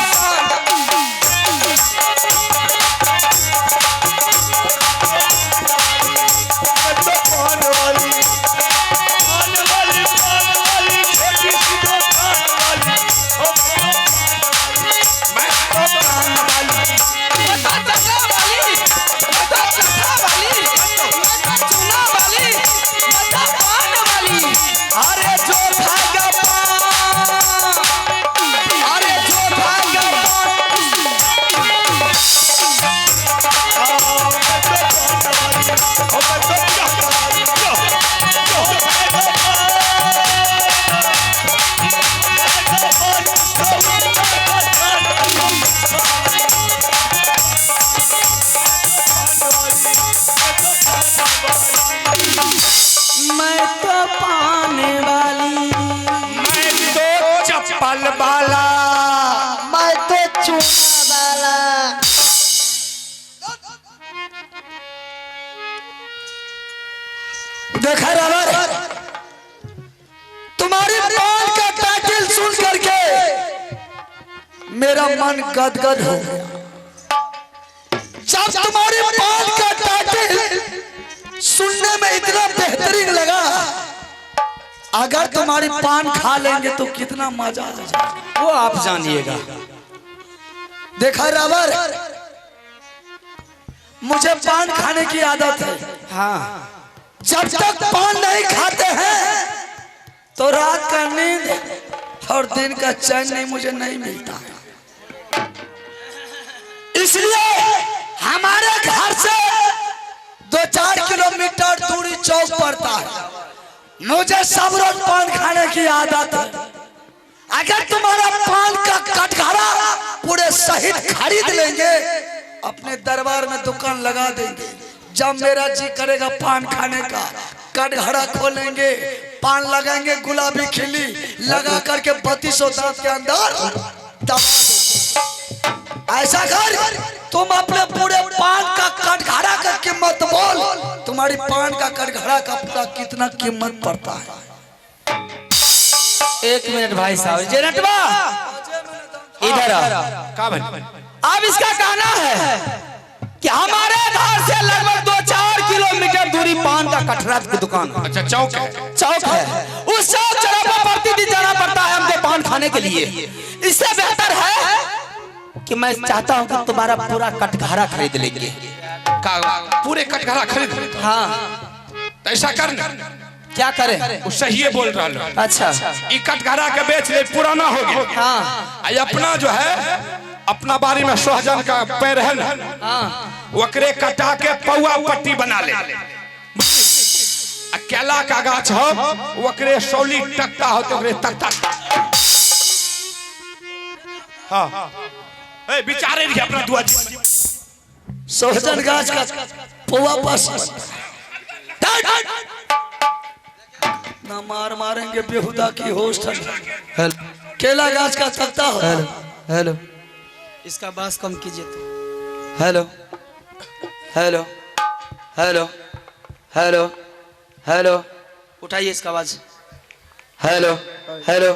अरे जो खाएगा अरे जो खाएगा मैं तो पाने वाली मैं तो चप्पल वाला मैं तो चूना वाला देखा रवर, तुम्हारी पान का टाइटल सुन करके मेरा मन गदगद हो गया। जब तुम्हारी पान का टाइटल सुनने में इतना बेहतरीन लगा, अगर तुम्हारी पान खा लेंगे तो कितना मजा आ जाएगा वो आप जानिएगा। देखा रवर, मुझे पान खाने की आदत है। हाँ जब तक पान नहीं खाते हैं तो रात का नींद और दिन का चैन नहीं मुझे नहीं मिलता है। इसलिए हमारे घर से 2-4 किलोमीटर दूरी चौक पड़ता है। मुझे सब रोज पान खाने की आदत है। अगर तुम्हारा पान का कटघरा पूरे सहित खरीद लेंगे, अपने दरबार में दुकान लगा देंगे। जब मेरा जी करेगा पान खाने का, कटघरा खोलेंगे, पान लगाएंगे, गुलाबी खिली लगा करके 3200 दांत के अंदर दबा देंगे। ऐसा कर, तुम अपने पूरे पान का कटघरा का कीमत बोल। तुम्हारी पान का कटघरा का पूरा कितना कीमत पड़ता है? 1 मिनट भाई साहब, जेनटवा इधर आओ। का भाई अब इसका कहना है कि हमारे घर से लगभग 2-4 किलोमीटर दूरी पान का कटरा की दुकान है। अच्छा चौक है। चौक है, उस चौक चौराहा प्रतिदिन जाना पड़ता है हमको पान खाने के लिए। इससे बेहतर है कि मैं चाहता हूँ कि तुम्हारा पूरा कटघरा खरीद लेंगे। का पूरे कटघरा खरीद। हाँ तो ऐसा कर ना, क्या करें? वो सही है बोल रहा लो। अच्छा ई कटघरा के बेच ले, पुराना हो गया। हाँ आई अपना जो है अपना बारी में सोहजन का पैर है ना, वकरे कटा के पौआ पट्टी बना ले। केला का गाछ हो, वकरे सौली टकता हो तो तकता। हाँ ए बिचारे रही अपना दुआ सोहजन गाछ का पौवा पास ना मारेंगे बेहुदा की होस्ट। केला गाछ का तख्ता हो। हेलो, इसका बास कम कीजिए तो। Hello hello hello hello hello, उठाइए इसका आवाज। हेलो हेलो,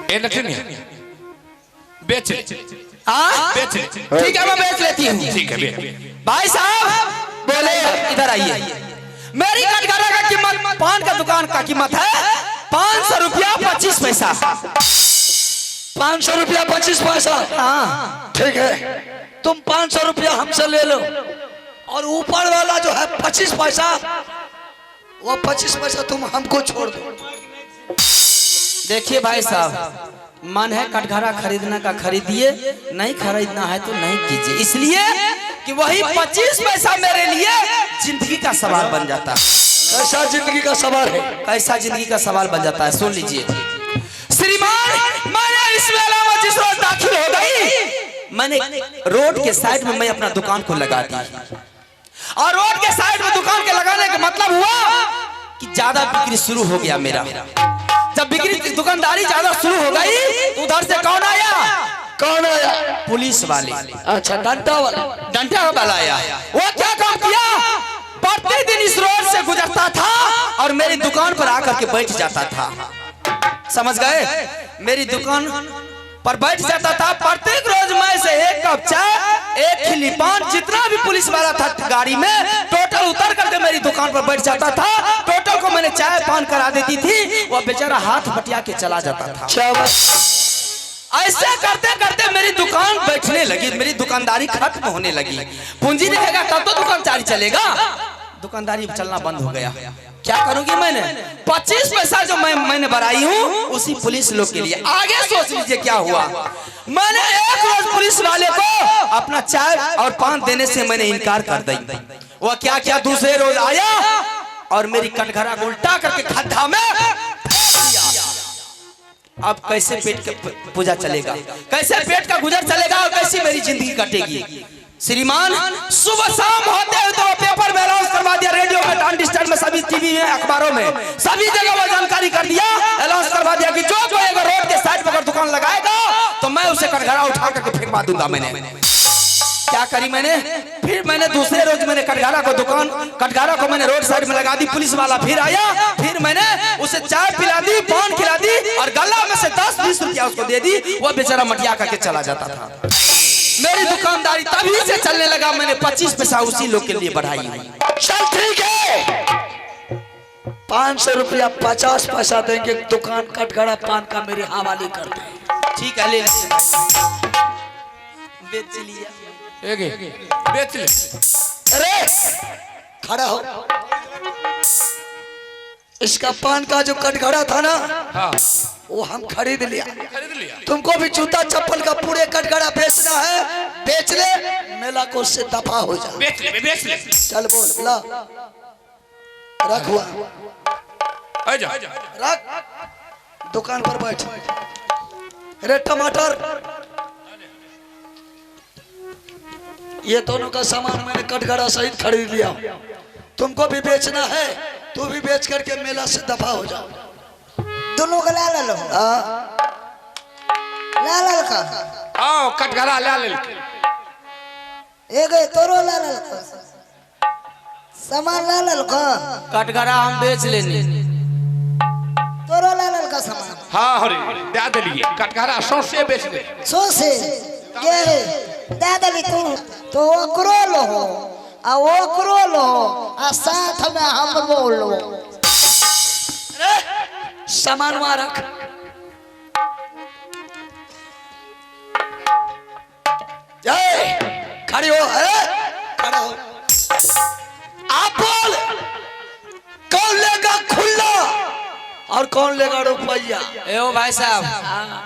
ए लठनी बेच ले। हाँ बेच ले। ठीक है, मैं बेच लेती हूँ। ठीक है बेच। भाई साहब बोले इधर आइए। मेरी कटघरा का कीमत, पान का दुकान का कीमत है 500 रुपया पैसा। 500 रुपया 25 पैसा। हाँ ठीक है, तुम 500 रुपया हमसे ले लो और ऊपर वाला जो है 25 पैसा, वो 25 पैसा तुम हमको छोड़ दो। देखिए भाई साहब, मन है कटघरा खरीदने का खरीदिए, नहीं खरीदना है तो नहीं कीजिए, इसलिए कि वही 25 पैसा मेरे लिए जिंदगी का सवाल बन जाता है। कैसा जिंदगी का सवाल है? कैसा जिंदगी का सवाल बन जाता है, सुन लीजिए श्रीमान। मैंने इस मेला में जिस रोज दाखिल हो गई, मैंने रोड के साइड में मैं अपना दुकान को लगा दी, और रोड के साइड में दुकान के लगाने का मतलब हुआ कि ज्यादा बिक्री शुरू हो गया मेरा। जब बिक्री दुकानदारी ज्यादा शुरू हो गई तो उधर से कौन आया? कौन आया? पुलिस वाले। अच्छा, डंडा वाला। डंडा वाला आया। वो क्या काम किया? प्रतिदिन इस रोड से गुजरता था और मेरी दुकान पर आकर के बैठ जाता था, समझ गए? मेरी दुकान पर बैठ जाता था। प्रत्येक रोज मैं से एक कप चाय, एक खिली पान, जितना भी पुलिस वाला था गाड़ी में, टोटल उतर करके मेरी दुकान पर बैठ जाता था। टोटल को मैंने चाय पान करा देती थी, वो बेचारा हाथ बटिया के चला जाता था। ऐसे करते करते मेरी दुकान बैठने लगी, मेरी दुकानदारी खत्म होने लगी। पूंजी रहेगा तब तो दुकानदारी चलेगा, दुकानदारी चलना बंद हो गया। क्या करूंगी मैंने? 25 पैसा जो मैंने बढ़ाई हूँ उसी पुलिस लोग के लिए। आगे सोच लीजिए क्या हुआ। मैंने एक रोज पुलिस वाले को अपना चाय और पान देने से मैंने इनकार कर दी। वो क्या क्या दूसरे रोज आया और मेरी कटघरा को उल्टा करके खड्डा में फेंक दिया। अब कैसे पेट का पूजा चलेगा, कैसे पेट का गुजर चलेगा और कैसी मेरी जिंदगी कटेगी? श्रीमान, सुबह शाम होते हुए तो पेपर में अनाउंस करवा दिया, रेडियो में, ट्रांजिस्टर में, सभी टीवी में, अखबारों में, सभी जगह वो जानकारी कर दिया, अनाउंस करवा दिया कि जो कोई अगर रोड के साइड पर अगर दुकान लगाएगा तो मैं उसे कटघरा उठा करके फेंकवा दूंगा। मैंने क्या करी? मैंने फिर मैंने दूसरे रोज मैंने कटघरा को मैंने रोड साइड में लगा दी। पुलिस वाला फिर आया, फिर मैंने उसे चाय पिला दी, पान खिला दी और गला में से 10-20 रुपया उसको दे दी। वो बेचारा मटिया करके चला जाता था। मेरी दुकानदारी तभी से चलने लगा। मैंने 25 पैसा उसी लोग के लिए बढ़ाई। चल ठीक है, 500 रुपया 50 पैसा देंगे, दुकान कटघरा पान का मेरे हवाले कर दे। ठीक है, ले बेच लिया, बेच ले। अरे खड़ा हो, इसका पान का जो कटघरा था ना, हाँ वो हम खरीद लिया। खरीद लिया। तुमको भी जूता चप्पल का पूरे कटघरा बेचना है, बेच ले, मेला को उससे दफा हो जा। बेच ले, बेच ले। चल बोल, ला रख हुआ, आजा। रख दुकान पर बैठ। अरे टमाटर, ये दोनों का सामान मैंने कटघरा सहित खरीद लिया। तुमको भी बेचना है, तू भी बेच करके मेला से दफा हो जाओ। दोनों का ला लो, ला का आओ कटघरा ला ले। एक तोरो ला का सामान, ला का कटघरा हम बेच लेने, तोरो ला का सामान। हाँ हरी दे दिलिए, कटघरा सौंसे बेच ले। सो से गे दे दली तू तो ओकरो लो आ ओकरो लो आ साथ में हम बोलो। सामान वहां रख। जय खड़ी हो, खड़ा हो। आप बोल, कौन लेगा खुला और कौन लेगा रुपया? ए ओ भाई साहब,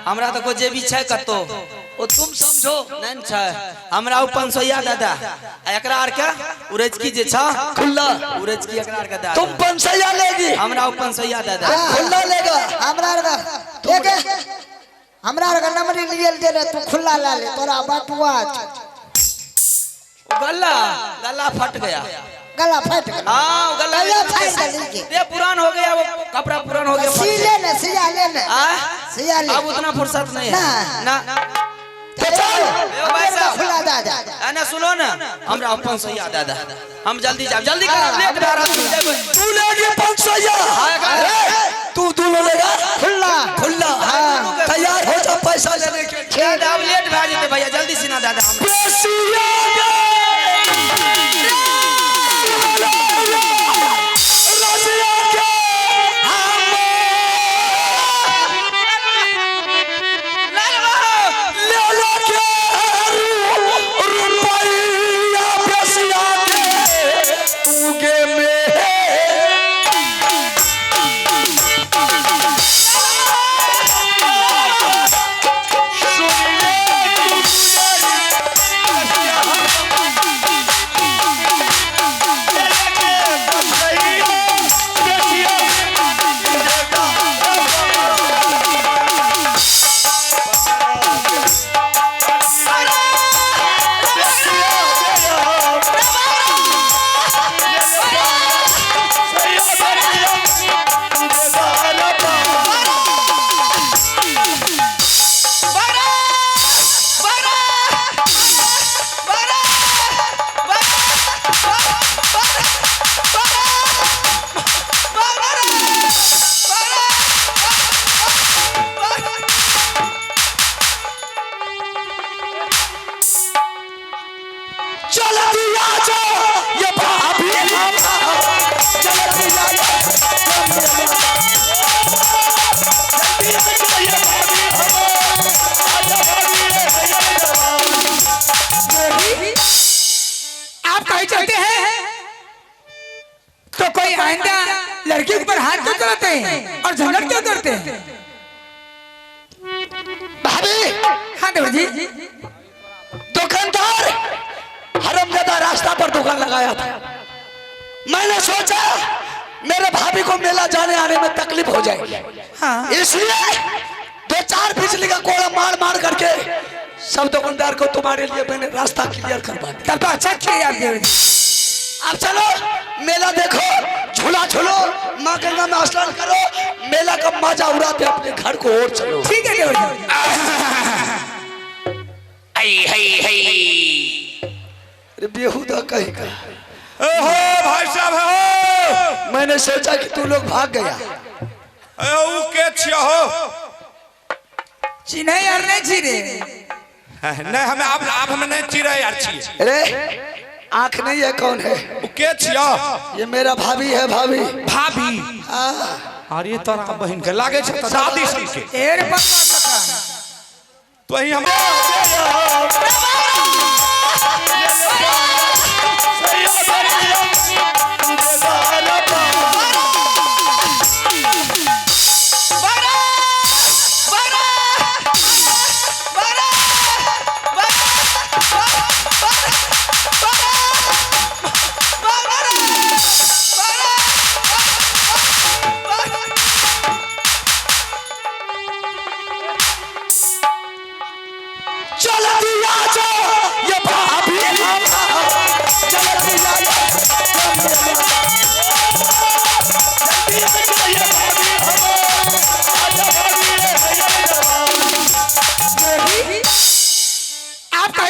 हमरा तो जे भी छै कतो वो तुम समझो। नहीं छै, हमरा 500 दादा एकरा आर के उरेज की जे छ खुला उरेज की एकरा आर के दादा। तुम 500 लेगी, हमरा 500 दादा। खुला लेगा। हमरा का ठीक है, हमरा का नंबर लियल दे तू खुला ला ले, तोरा बटुआ गला गला फट गया। गला फट गया। हाँ गला फाड़ दे, ये पुरान हो गया, वो कपड़ा पुरान हो गया। सी ले ले, सिया ले ले, सिया ले। अब उतना फुर्सत नहीं है ना। चल भाई साहब, खुला दादा ना सुनो ना, हमरा 500 दादा, हम जल्दी जाओ, जल्दी करो, लेट आ रहा हूं। तू लेगी 500, तू दोनों लेगा खुला खुला। तैयार हो जा पैसा लेने के। दादा अब लेट भा जेते भैया, जल्दी से ना दादा। हम आप कहीं चलते हैं तो कोई आइंदा लड़की के ऊपर हाथ क्यों चलाते हैं और झगड़ क्यों करते हैं? भाभी हाँ देवर जी। दुकानदार हरामजादा रास्ता पर दुकान लगाया था। मैंने सोचा मेरे भाभी को मेला जाने आने में तकलीफ हो जाए, हाँ। इसलिए 2-4 बिजली का कोड़ा मार मार करके सब दुकानदार को तुम्हारे लिए मैंने रास्ता क्लियर करवा दिया। तब तो अच्छा किया आप देवर जी। अब चलो मेला देखो, झूला झूलो, माँ गंगा में स्नान करो, मेला का मजा उड़ाते अपने घर को और चलो। ठीक है देवर जी। अरे बेहुदा कहीं का। ओहो भाई साहब हो, मैंने सोचा कि तू लोग भाग गया। ऊ के छिया हो? चिन्ह यार नहीं चिरे। नहीं हमें आप हमें नहीं चिरा यार छिए। अरे आंख नहीं है, कौन है? ऊ के छिया? ये मेरा भाभी है। भाभी भाभी? अरे तोरा बहन के लागे छ त दादी सन के। एर पकड़ा तो ही हम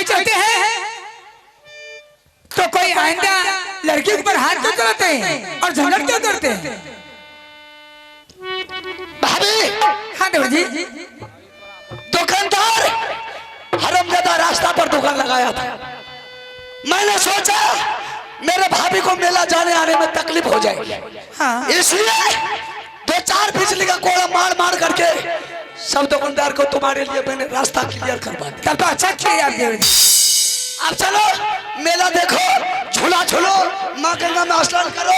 चलते हैं तो कोई आइंदा लड़की के ऊपर हाथ क्यों चलाते हैं और झगड़ क्यों करते हैं? भाभी हाँ देवर जी। दुकानदार हरामजादा रास्ता पर दुकान लगाया था। मैंने सोचा मेरे भाभी को मेला जाने आने में तकलीफ हो जाए, हाँ। इसलिए 2-4 बिजली का कोड़ा मार मार करके सब दुकानदार को तुम्हारे लिए मैंने रास्ता क्लियर करवा दिया। तब तो अच्छा किया आप देवर जी। अब चलो मेला देखो, झूला झूलो, माँ गंगा में स्नान करो,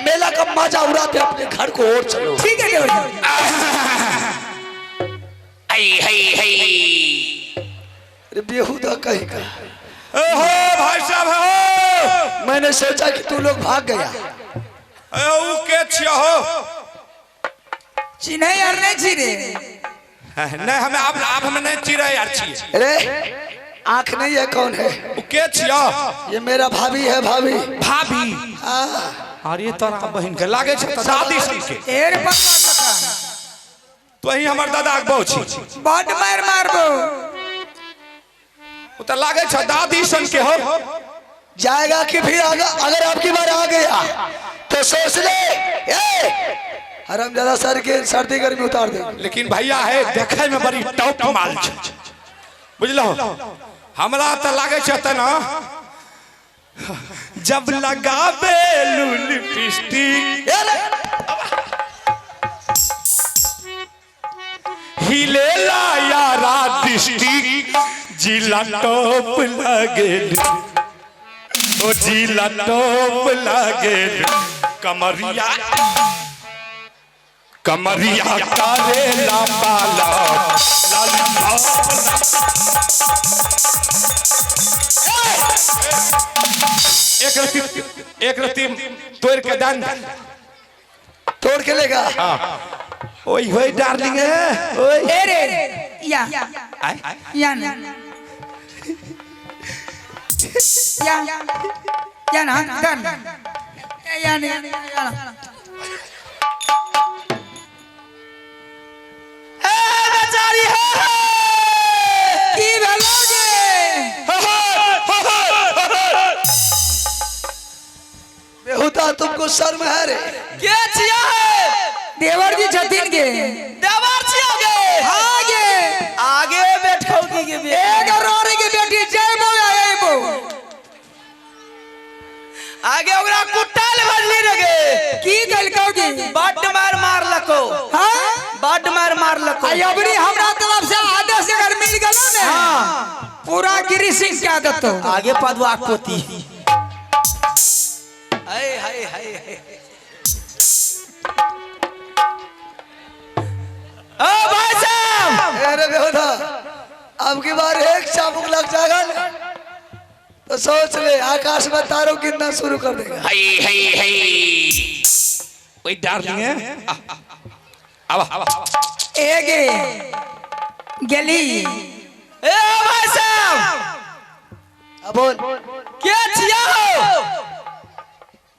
मेला का मजा उड़ाते अपने घर को और चलो। ठीक है देवर जी। अरे बेहुदा कहीं का। ओहो भाई साहब हो, मैंने सोचा कि तू लोग भाग गया। ऊ के छिया हो? चिन्ह यार नहीं चिरे। नहीं हमें आप हमें नहीं चिरा यार छिए। अरे आंख नहीं है, कौन है? ऊ के छिया? ये मेरा भाभी है। भाभी भाभी? अरे तोरा बहन के लागे छ त दादी सन के। एर पकड़ा तो ही हमर दादा के बहु छी। बड़ मार मारबो। ऊ त लागे छ दादी सन के हो। जाएगा कि फिर अगर आपकी बार आ गया तो सोच ले, हरामजादा सर के सर्दी गर्मी उतार दे। लेकिन भैया है देखे में बड़ी टॉप माल छ, बुझलो? हमरा त लागे छ त ना जब लगाबे लिपस्टिक हिलेला यारा डिस्ट्रिक्ट जिला टॉप लागेल, ओ जिला टॉप लागेल। कमरिया कमरिया करेला पाला एक रत्ती तोड़ के दान तोड़ के लेगा। ओए होए डार्लिंग है ओए रे या या ना या ना डन या ना बेचारी है की भेलोगे बेहुदा, तुमको शर्म है रे? के छिया है? देवर जी छथिन के। देवर छियोगे? आगे आगे बैठोगी के बे। एक रोरे की बेटी जय बो आए बो आगे ओकरा कुट्टा ले भजली रगे। की कल कहोगी बट मार लको हाँ? बड मार लको आई अबरी हमरा तरफ से आदेश अगर मिल गलो ने पूरा गिरी सिंह के आदत हो आगे पदवा पोती हाय हाय हाय ओ भाई साहब अरे बेहुदा अब की बार एक चाबुक लग जाएगा ना तो सोच ले आकाश में तारों गिनना शुरू कर देगा। Hey, hey, hey. वही डार्लिंग है अब एगे गली ए भाई साहब अब बोल क्या छिया हो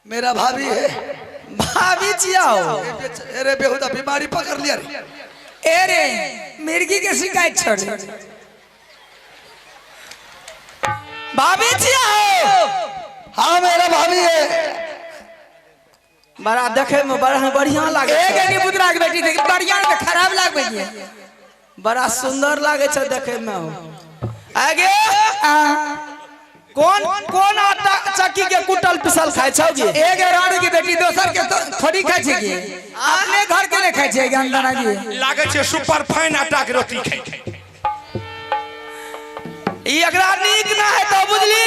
मेरा भाभी है। भाभी छिया हो अरे बेहुदा बीमारी पकड़ लिया रे। ए रे मिर्गी के शिकायत छोड़ भाभी छिया हो हाँ मेरा भाभी है। बड़ा देखे में बड़ा बढ़िया लागे ए गली पुत्रा के बेटी देख बढ़िया में खराब लाग बइए बड़ा सुंदर लागे छ देखे में आगे कौन कौन आटा चक्की के कुटल पिसल खाय छौगी एक रानी की बेटी दोसर के तो थोड़ी खाय छै की अपने घर के ने खाय छै गंदना जी लागे छे सुपर फाइन आटा के रोटी खाई ई एकरा नीक ना है तो बुझली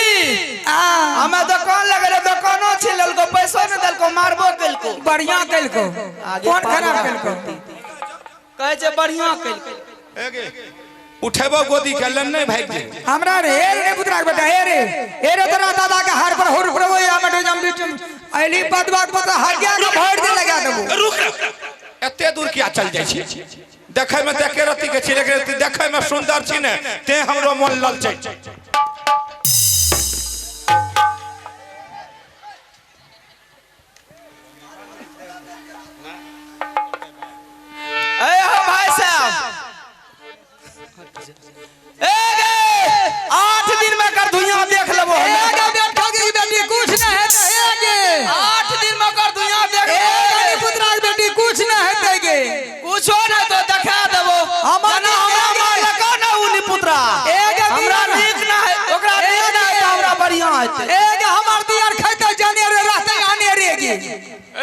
हमें दुकान लगे रे दुकानो छिलल को पैसो न दल को मारबो कल को बढ़िया कल को कौन खराब कल को कहे छै बढ़िया कल को उठेबो गोदी के लन नहीं भाग जे हमरा रे ए रे पुत्रा के बेटा ए रे तोरा दादा के हार पर हुर हुरबो या में जम बिटम अली बदबाक पता हर गया के भर दे लगा देबो रुक एते दूर किया चल जाय छी देखे में देखे रती के छी लेकिन देखे में सुंदर छी ने ते हमरो मन ललचै ए हो भाई साहब ए गे 8 दिन में कर दुनिया देख लेबो ए गे बेटा की बेटी कुछ ना है ए गे 8 दिन में कर दुनिया देख ए गे पुत्रा के बेटी कुछ ना है गे कुछो ना तो दिखा देबो हमरा लगा ना उनी पुत्रा ए गे हमरा नीक ना है ओकरा नीक ना है हमरा बढ़िया है ए गे हमर दियार खैते जाने रे रहते आने रे गे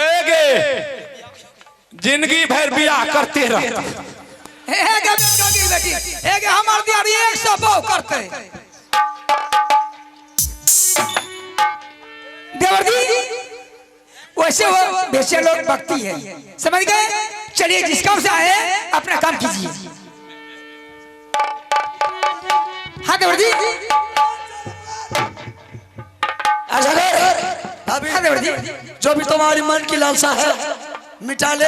ए गे जिंदगी भर बियाह करते रहते ए गे बेटा की बेटी ए गे हमर दियार 100 बहु करते देवर जी वैसे वो बेचे लोग भक्ति है समझ गए चलिए जिस काम से आए अपना काम कीजिए हाँ देवर जी अभी हाँ देवर जी जो भी तुम्हारी मन की लालसा है मिटा ले।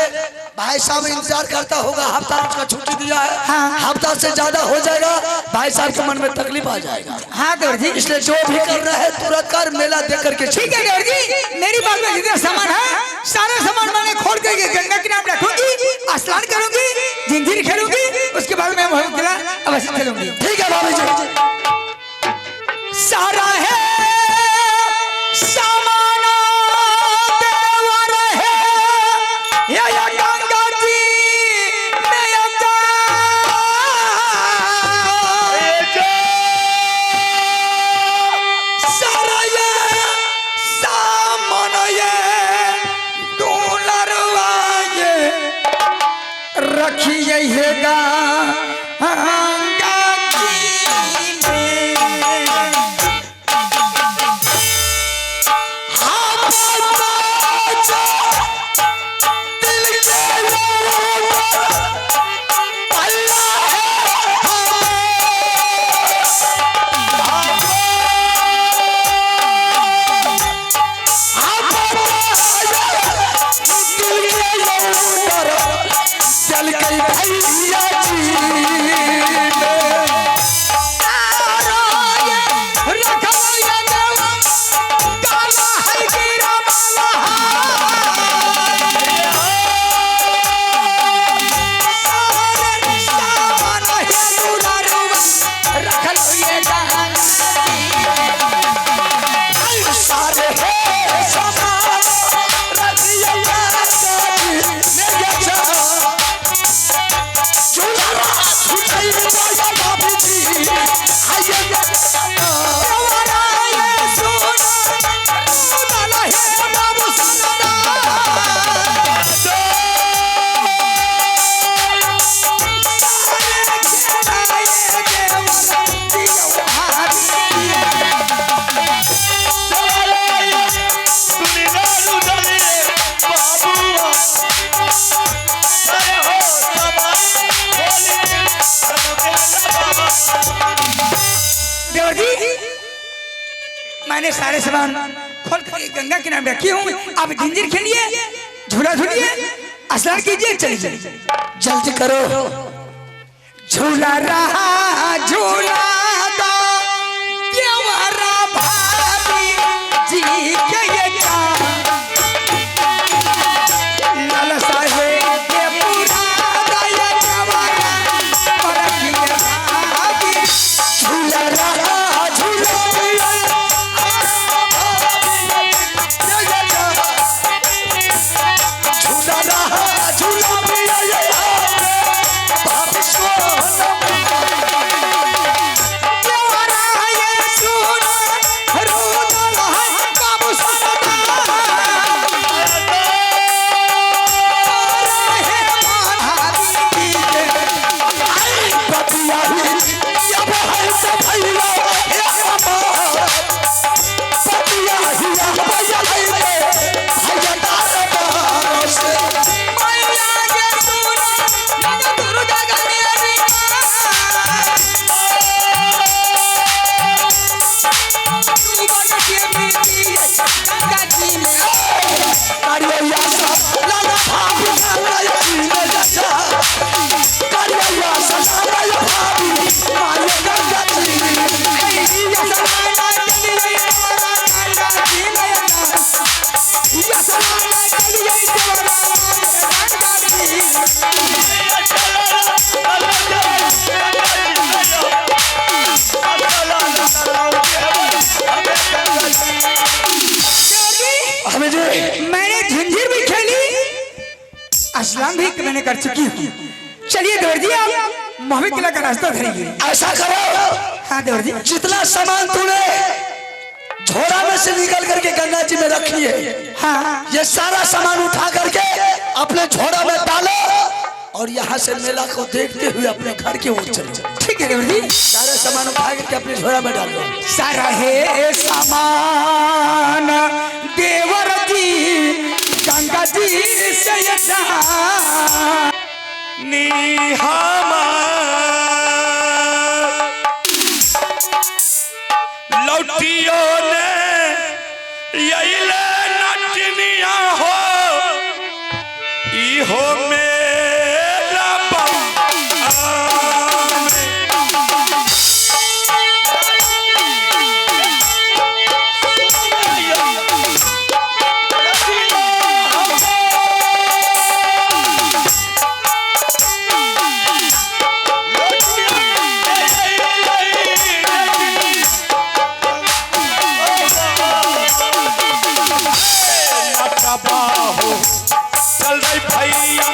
भाई साहब इंतजार करता होगा हफ्ता उसका छुट्टी दिया है। हाँ। हफ्ता से ज्यादा हो जाएगा भाई साहब के मन में तकलीफ आ जाएगा। हाँ देवर जी इसलिए जो भी कर रहा है तुरंत कर मेला देख करके ठीक है देवर जी मेरी बात में जितना सामान है सारा सामान मैंने खोल करके गंगा के नाम रखूंगी स्नान करूंगी जिंदगी खेलूंगी उसके बाद मैं अवश्य चलूंगी ठीक है भाभी जी। सारा है सामान देवर है या गंगा जी मैं सारा ये सामान ये डॉलरवा ये रखिए गा देवर जी, मैंने सारे सामान खोल कर गंगा किनारे रखी हूँ। आप जंजीर खेलिए, झूला झूलिए, स्नान कीजिए, चलिए। जल्दी करो। झूला रहा झूला दो देवरा भाभी जी के ये लाला साहेब के पूरा दया देवरा पर भाभी झूला रहा झूला झूला रहा झूला मैंने झंझीर भी खेली, स्नान भी मैंने कर चुकी हूँ। चलिए देवर जी, आप मोहित किला का रास्ता धरिए। ऐसा करो। हाँ देवर जी, जितना सामान तूने झोला में से निकल करके गंगा जी में रखी है, हाँ ये सारा सामान उठा करके अपने झोला में डालो और यहाँ से मेला को देखते हुए अपने घर की ओर चलो। ठीक है देवर जी। सारे सामान उठा करके अपने झोला में डालो। सारा है सामान देवर जी गंगा जी से लौटियो ने यैले नटनिया हो इहो मेरा चल रही भैया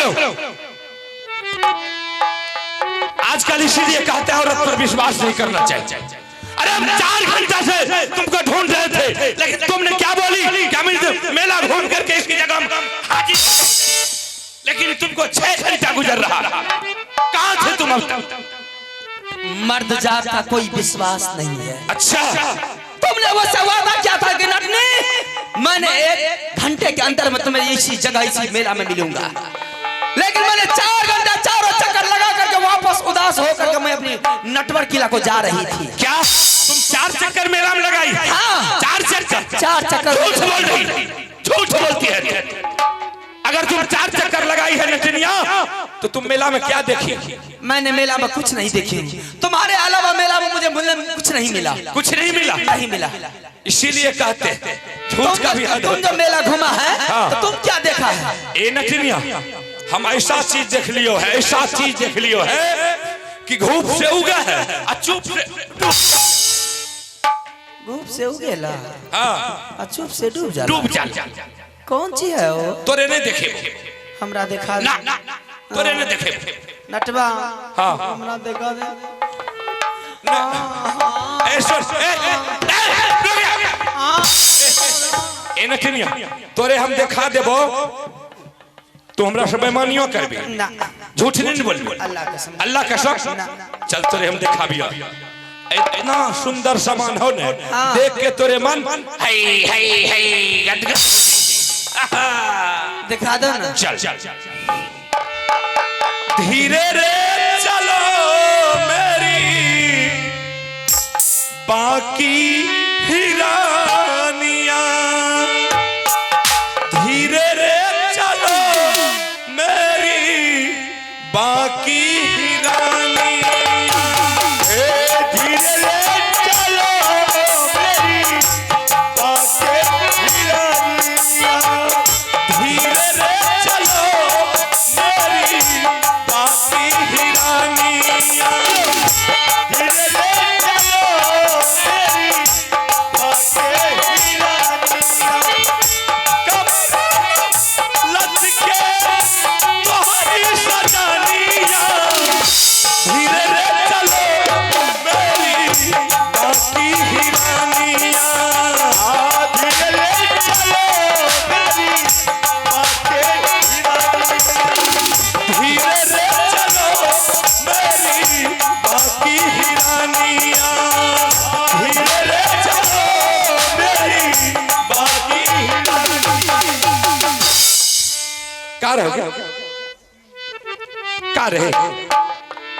सुनो, आजकल इसीलिए कहते हैं औरत पर विश्वास नहीं करना चाहिए। अरे हम 4 घंटा से तुमको ढूंढ रहे थे, लेकिन तुमने क्या बोली कि हम मेला घूम करके इसकी जगह हम हाजिर, लेकिन तुमको 6 घंटा गुजर रहा। कहाँ थे तुम अब तक? मर्द जात का कोई विश्वास नहीं है। अच्छा, तुमने वो वादा किया था कि नटनी मैंने 1 घंटे के अंदर में तुम्हें इसी जगह इसी मेला में मिलूंगा, लेकिन मैंने 4 घंटा चारों चक्कर लगा करके वापस उदास होकर के मैं अपनी नटवर किला को जा रही थी। क्या तुम 4 चक्कर मेला में लगाई? हाँ। 4 चक्कर? 4 चक्कर। झूठ बोल रही, झूठ बोलती है। अगर तुम 4 चक्कर लगाई है नटनिया, तो तुम मेला में क्या देखी? मैंने मेला में कुछ नहीं देखी, तुम्हारे अलावा मेला में मुझे कुछ नहीं मिला। कुछ नहीं मिला? नहीं मिला। इसीलिए कहते हैं झूठ का भी हद तुम होता जो मेला घुमा है, हाँ। तो तुम क्या देखा है? ए नटनिया, हम ऐसा चीज देख लियो है, ऐसा चीज देख लियो है कि धूप से उगा है और चुप से धूप से उगेला, हाँ, चुप से डूब जाला। डूब जा। कौन चीज है वो? तोरे नहीं देखे, हमरा देखा ना ना, तोरे नहीं देखे। नटवा, हाँ, हमरा देखा दे। ए नटनिया, तोरे हम देखा देबो तो हमरा से बेईमानियों करबी, ना झूठ नहीं बोलबी। अल्लाह कसम, अल्लाह कसम। चल तोरे हम दिखाबियो, इतना सुंदर सामान हो ने, देख के तोरे मन दिखा दो ना। चल धीरे रे चलो मेरी बाकी हिरानिया, धीरे रे चलो मेरी बाकी हिरानिया, धीरे रे चलो मेरी बाकी हिरानिया, धीरे रे चलो मेरी बाकी हिरानिया, धीरे रे चलो मेरी बाकी हिरानिया, कब लचके तुम्हारी सजानिया, धीरे रे चलो मेरी बाकी हिरानिया, धीरे रे चलो मेरी बाकी हिरानिया, धीरे रे चलो मेरी बाकी हिरानिया, धीरे रे चलो मेरी बाकी हिरानिया। का रहे का रहे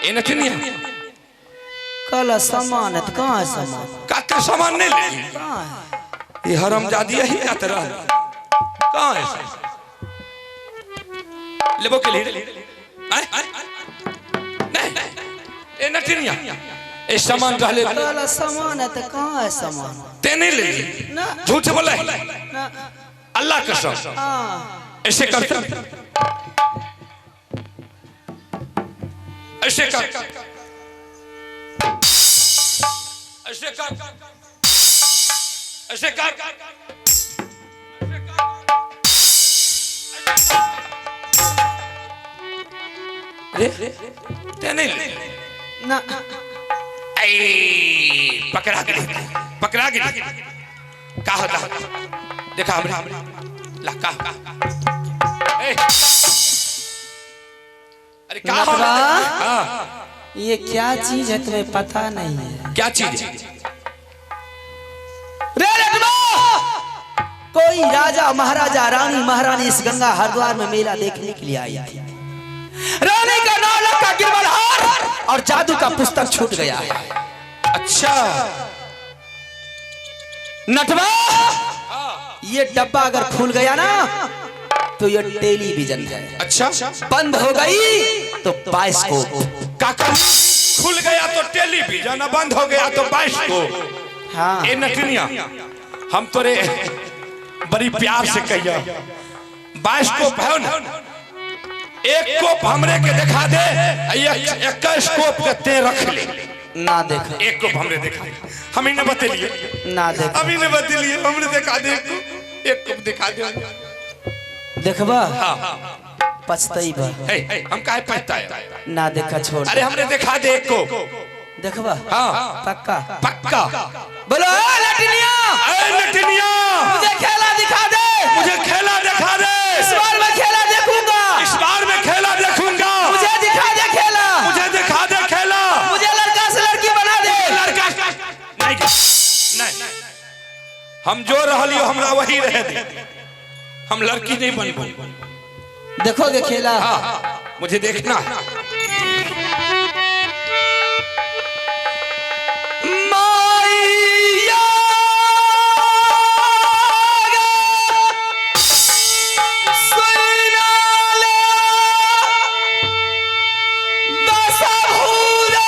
ए नटनिया, कल सामान है तो कहाँ है सामान? का सामान नहीं ले, कहाँ है? ये हरामजादी है या तेरा कहाँ है? लेबो के लिए नहीं ए नटनिया, ए सामान रहले कल सामान है तो कहाँ है सामान? ते नहीं ले, ना झूठ बोले, ना। अल्लाह कसम। हाँ, ऐसे करते, ऐसे कर, ऐसे कर, ऐसे कर, अरे ते नहीं ले, ना पकड़ा गिरी, पकड़ा गिरी, का होता देखा हमने ला का, अरे क्या हो रहा है? हाँ, ये क्या चीज है तुम्हें पता नहीं है? क्या चीज है? रे लटवा! कोई राजा महाराजा रानी महारानी इस गंगा हरिद्वार में मेला देखने के लिए आई थी। रानी का 9 लाख का गिरवल हार और जादू का पुस्तक छूट गया है। अच्छा नटवा, ये डब्बा अगर खुल गया ना तो ये टेलीविजन है। अच्छा, बंद हो गई तो बाइस्कोप। काका खुल गया तो टेलीविजन, बंद हो गया तो बाइस्कोप। हाँ, ए नटनिया, हम तोरे बड़ी प्यार से कहिया, बाइस्कोप है ना, एक कोप हमरे के दिखा दे, एक स्कोप के ते रख ले। ना देखा, एक कोप हमरे दिखा, हम ही ने बतेलिए, ना देखा, हम ही ने बतेलिए, हमरे दिखा दे, एक कोप दिखा दे। देखबा? हाँ पछताई बा हम काहे पछता है? ना देखा छोड़ अरे हमने देखा दे एक को। देखबा हाँ पक्का पक्का। बोलो ए लटिनिया, अरे नटनिया, मुझे खेला दिखा दे। मुझे खेला दिखा दे। इस बार मैं खेला देखूंगा। इस बार मैं खेला देखूंगा। मुझे दिखा दे खेला। मुझे दिखा दे खेला। मुझे लड़का से लड़की बना दे। लड़का नहीं नहीं, हम जो रहलियो हमरा वही रहे दे। हम लड़की नहीं बनबो। देखोगे खेला? हाँ मुझे देखना है। माया सुना ले दस भूरा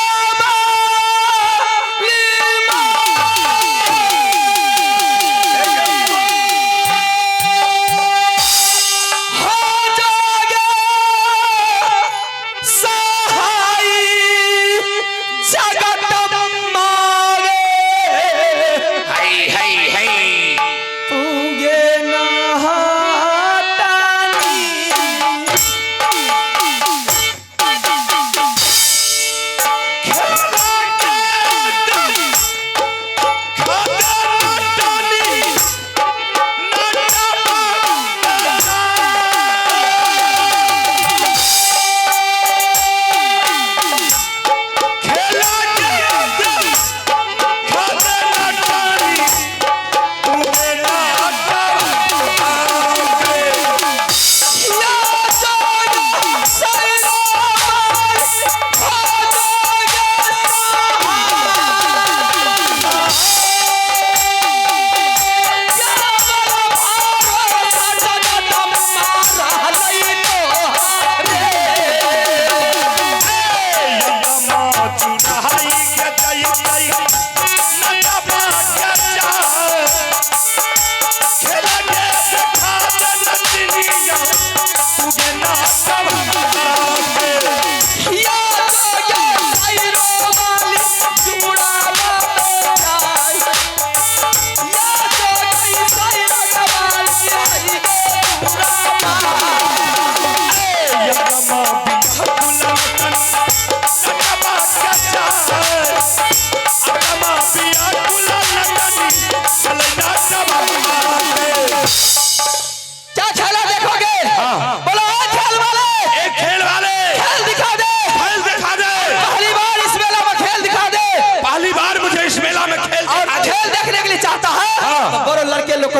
Hey, hey, hey.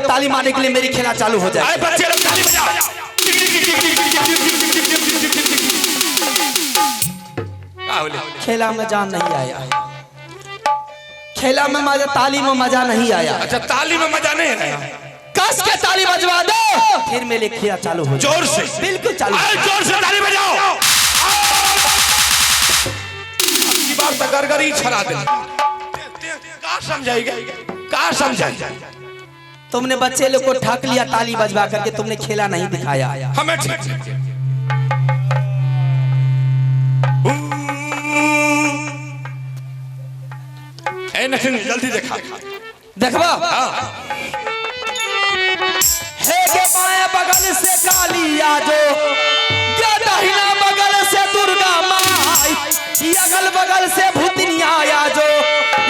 ताली मारने के लिए मेरी खेला चालू हो जाए। बच्चे लोग ताली बजाओ। खेला में जान नहीं आया, खेला में मजा, ताली में मजा नहीं आया। अच्छा ताली में मजा नहीं आया, कस के ताली बजवा दो, फिर मेरे खेला चालू हो जाए। जोर से, बिल्कुल चालू। जोर से ताली बजाओ। की बार तक गरगरी छड़ा दे। का समझाएगा, का समझाएगा? तुमने बच्चे लोग को ठक लिया ताली बजवा करके, तुमने खेला नहीं दिखाया। हमें ठीक जल्दी देखा देखबा। हे के बाएं बगल से काली आजो, क्या दाहिना बगल से दुर्गा माई, अगल बगल से भूतनिया आजो,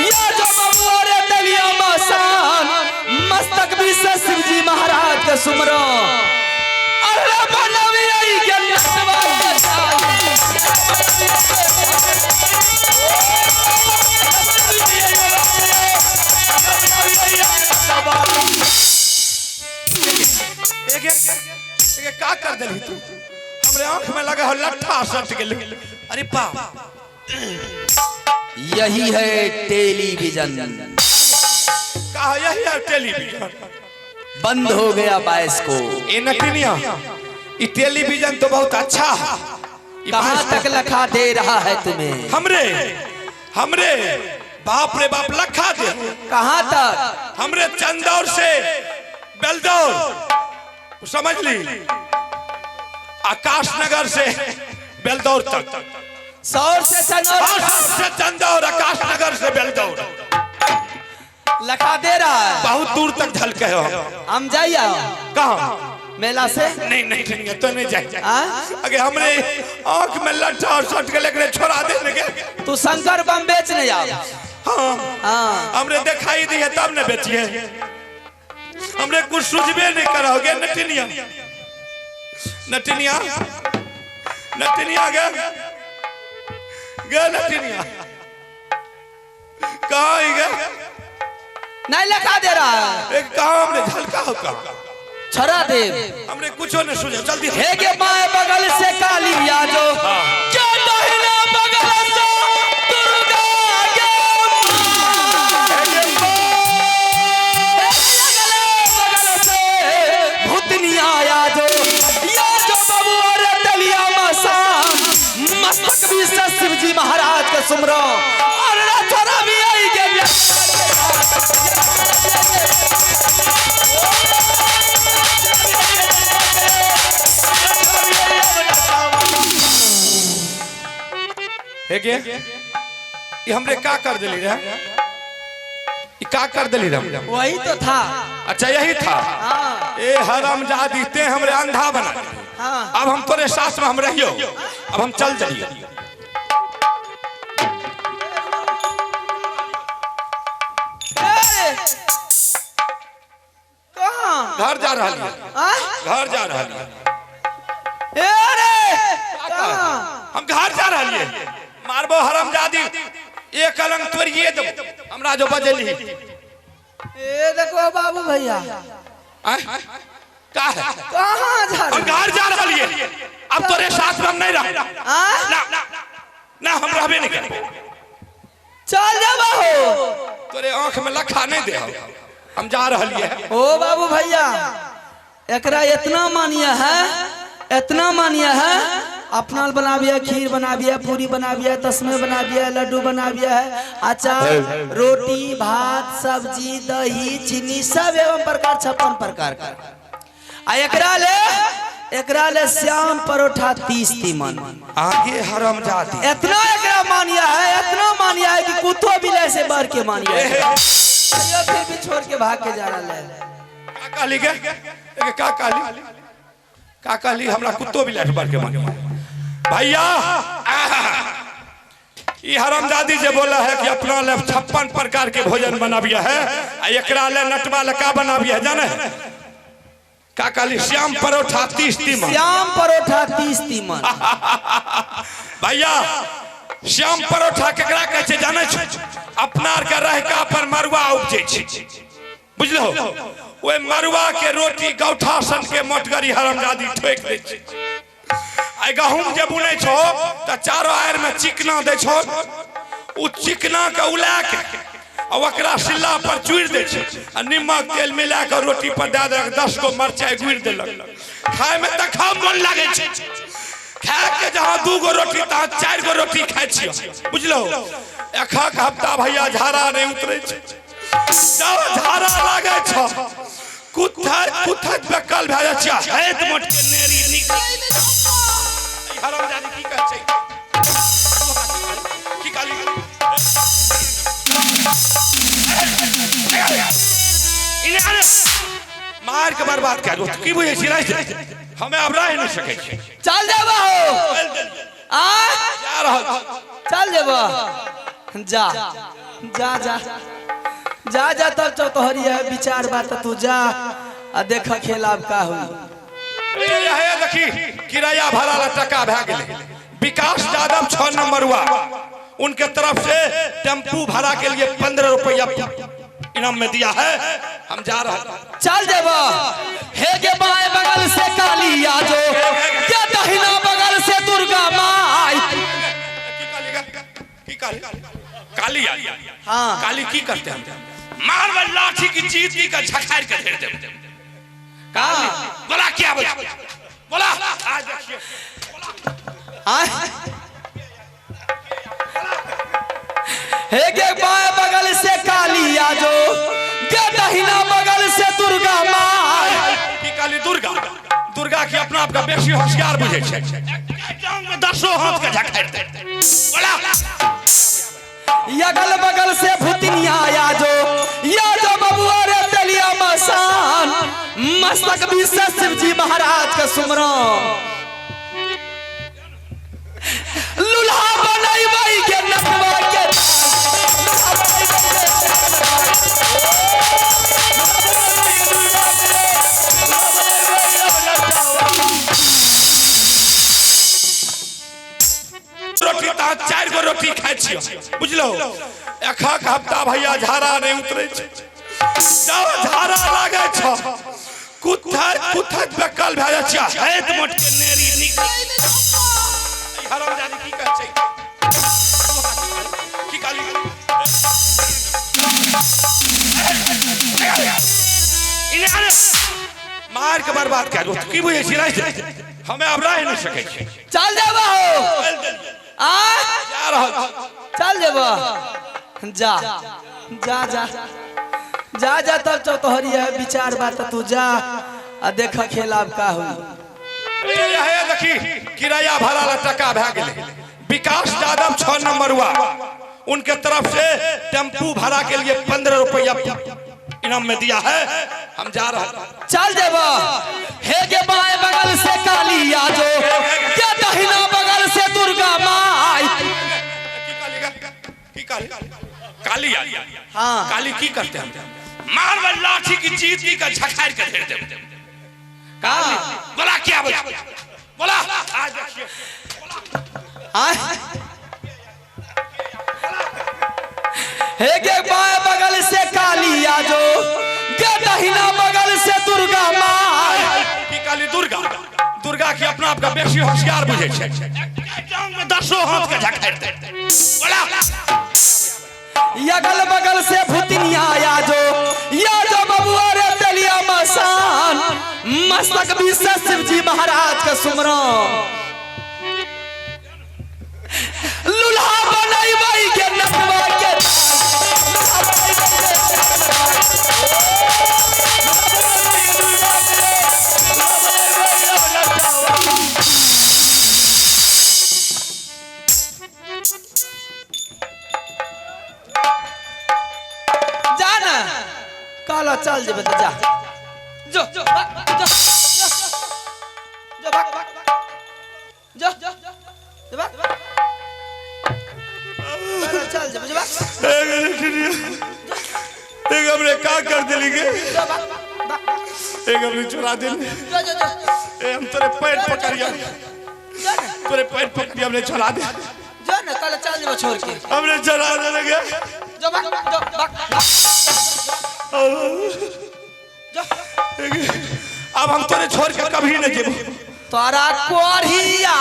या जो बबुआरे दलिया मसान, मस्तक भी से शिव जी महाराज के सुमरो। अरे बनवी आई के नटवा के साथ। एक का कर देली तू? हमरे आंख में लगा हो लट्ठा सट गेल। अरे बाप, यही है टेलीविजन। कहा यही है टेलीविजन? बंद हो गया बाइस को। ए नटनिया, ये टेलीविजन तो बहुत अच्छा है। कहाँ तक लखा दे रहा है तुम्हें? हमरे बाप रे बाप लखा दे। कहाँ तक? हमरे चंदौर से बेलदौर, समझ ली, आकाश नगर से बेलदौर तक, सौर से चंदौर, आकाश नगर से बेलदौर लखा दे रहा है। बहुत दूर तक झलके हो। हम जाइए कहाँ? मेला से नहीं नहीं नहीं तो नहीं जाए हाँ? अगे हमरे आंख में लट्ठा और सट के लेकर छोड़ा देने के तू शंकर बम बेच नहीं आओ। हाँ हाँ हमरे दिखाई दी है तब न बेचिए हमरे कुछ सुझबे नहीं करोगे नटिनिया नटिनिया नटिनिया गे नटिनिया कहाँ ही गे नहीं लगा दे रहा है एक कहाँ हमने झलका होगा छड़ा दे हमने कुछ नहीं सुझे जल्दी हे के बाएं बगल से काली आ जो क्या दाहिने बगल से दुर्गा के बगल से भूतनिया आ जो या जो बाबू और दलिया मसा मस्तक भी से शिवजी महाराज के सुमरो और छोरा भी आई के ये हमरे का कर दिली रे ये का कर दिली रे वही तो था। अच्छा यही था हाँ ए हरामजादी ते हमरे अंधा बना हाँ अब हम तोरे साथ में हम रहियो अब हम चल जाइए कहाँ घर जा रहा है घर जा रहा है हम घर जा रहा है मारबो हरामजादी एक अलंग तोड़िए दो हमरा जो बजली ए देखो बाबू भैया का है कहाँ जा हम घर जा रहा है अब तोरे साथ में हम नहीं रह ना ना ना हम रहबे नहीं करेंगे चल जाबा हो तोरे आंख में लखा नहीं दे हम जा रहा है ओ बाबू भैया एकरा इतना मानिया है इतना मानिया है अपना बना दिया खीर बना दिया पूरी बना दिया तस्मे बना दिया लड्डू बना दिया है अचार रोटी भात सब्जी दही चीनी सब एवं प्रकार 56 प्रकार का आ एकरा ले श्याम परोठा 30 तीमन आगे हरामजादी इतना एकरा मानिया है कि कुत्तो बिलाई से बढ़ के मानिया है ये फिर भी छोड़ के भाग के जा रहा है का काली के का काली हमरा कुत्तो भी लाठ मार के मार भैया ये हरामजादी जे बोला है कि अपना ले 56 प्रकार के भोजन बनाबिया है आ एकरा ले नटवा लका बनाबिया है जाने का काली श्याम परोठा 30 तीमन श्याम परोठा 30 तीमन भैया श्याम परोठा केकरा कहै छै जाने छै अपना आर के रहका पर मरुआ उपजै छै बुझलो ओए मरुआ के रोटी गौठा सन के मोटगरी हरामजादी ठोक दे छै आई गहूम जे बुनै छो त चारो आयर में चिकना दे छो उ चिकना के उला के आ ओकरा सिल्ला पर चूड़ दे छै आ नमक तेल मिला के रोटी पर दे दे 10 गो मिरचाई गुड़ देलक खाए में त खा मन लागे छै खाए के जहां 2 गो रोटी तहां 4 गो रोटी खाइ छियो बुझलो एक हफ्ता भैया झाड़ा नहीं उतरे छै जब झाड़ा लागे छ कुत्था बेकल भए जाइ छै हैत मोट के नेरी निकल हरामजादी की कहै छै की काली इने आने मार के बर्बाद कर दो की बुझै छी नहीं हमें अब रह नहीं सकै छी चल जाबा हो आ जा रहा चल जाबा जा जा जा जा जा तब तो तोहरी है विचार बात तू जा आ देख खेला अब का हुई ये देखी किराया भाड़ा ला टका भए गेले विकास यादव 6 नंबर हुआ उनके तरफ से टेम्पू भाड़ा के लिए 15 रुपया इनाम में दिया है हम जा रहे चल जाबा हे के बाएं बगल से काली आ जो क्या दाहिना बगल से दुर्गा माई की काली हाँ काली की करते हैं मार में लाठी की चीटी का झखाड़ के घेर दे काली बोला क्या बोला आज देखिए हे के बाएं बगल से काली आ जो के दाहिना बगल से दुर्गा माई की काली दुर्गा की अपना आपका बेसी होशियार बुझे छे जांग में 10 हाथ के झखाड़ दे बोला अगल बगल से भूतनिया आ जो या जो बबुआ रे तलिया मसान मस्तक भी से शिव जी महाराज का सुमरो लुल्हा बनाई बाई के नटवा के रोटी ता 4 गो रोटी खाइ छियो बुझलो एखा के हफ्ता भैया झाड़ा नहीं उतरे छै जब झाड़ा लागे छ कुत्थत बेकल भए जाइ छै हैत मोट के नेरी निकल हरामजादी की कहै छै की काली इने अरे मार के बर्बाद कर दो की बुझै छी नहीं हमें अब रह नहीं सकै छी चल जाबो आ जा रहल चल जाबो जा जा जा जा जा तब चौतहरी है विचार बात तू जा आ देख खेला अब का हो ये देखी किराया भाड़ा ला टका भए गेले विकास यादव 6 नंबर हुआ उनके तरफ से टेम्पू भाड़ा के लिए 15 रुपया इनाम में दिया है हम जा रहे हैं चल देबो हे के बाएं बगल से काली आजो क्या दहिना बगल से दुर्गा माई की काली काली हां काली की करते हैं मार में लाठी की चीटी का झखाड़ के घेर दे का बोला क्या बोला आज देखिए हे के बाएं बगल से काली आजो के दहिना बगल से दुर्गा माई की काली दुर्गा की अपना आप का बेसी होशियार बुझे छे जांग में 10 हाथ के झखाड़ दे बोला अगल बगल से भूतनिया आजो या जो बबुआ रे तलिया मसान मस्तक भी से शिव जी महाराज का सुमरो लुल्हा बनाई बाई के नटवा के जाना काला चल जेबे त जा जो जो जो जो भाग जो जो भाग चल जेबे जो एक हमने का कर दिली के एक हमने चुरा दिल जो जो जो ए हम तेरे पैर पकड़िया तेरे पैर पकड़िया हमने चुरा दे जो ना काला चल जेबे छोड़ के हमने चुरा दे लगे जो भाग जो भाग जो अब हम तेरे छोड़ के कभी नहीं जेबो तोरा कोरिया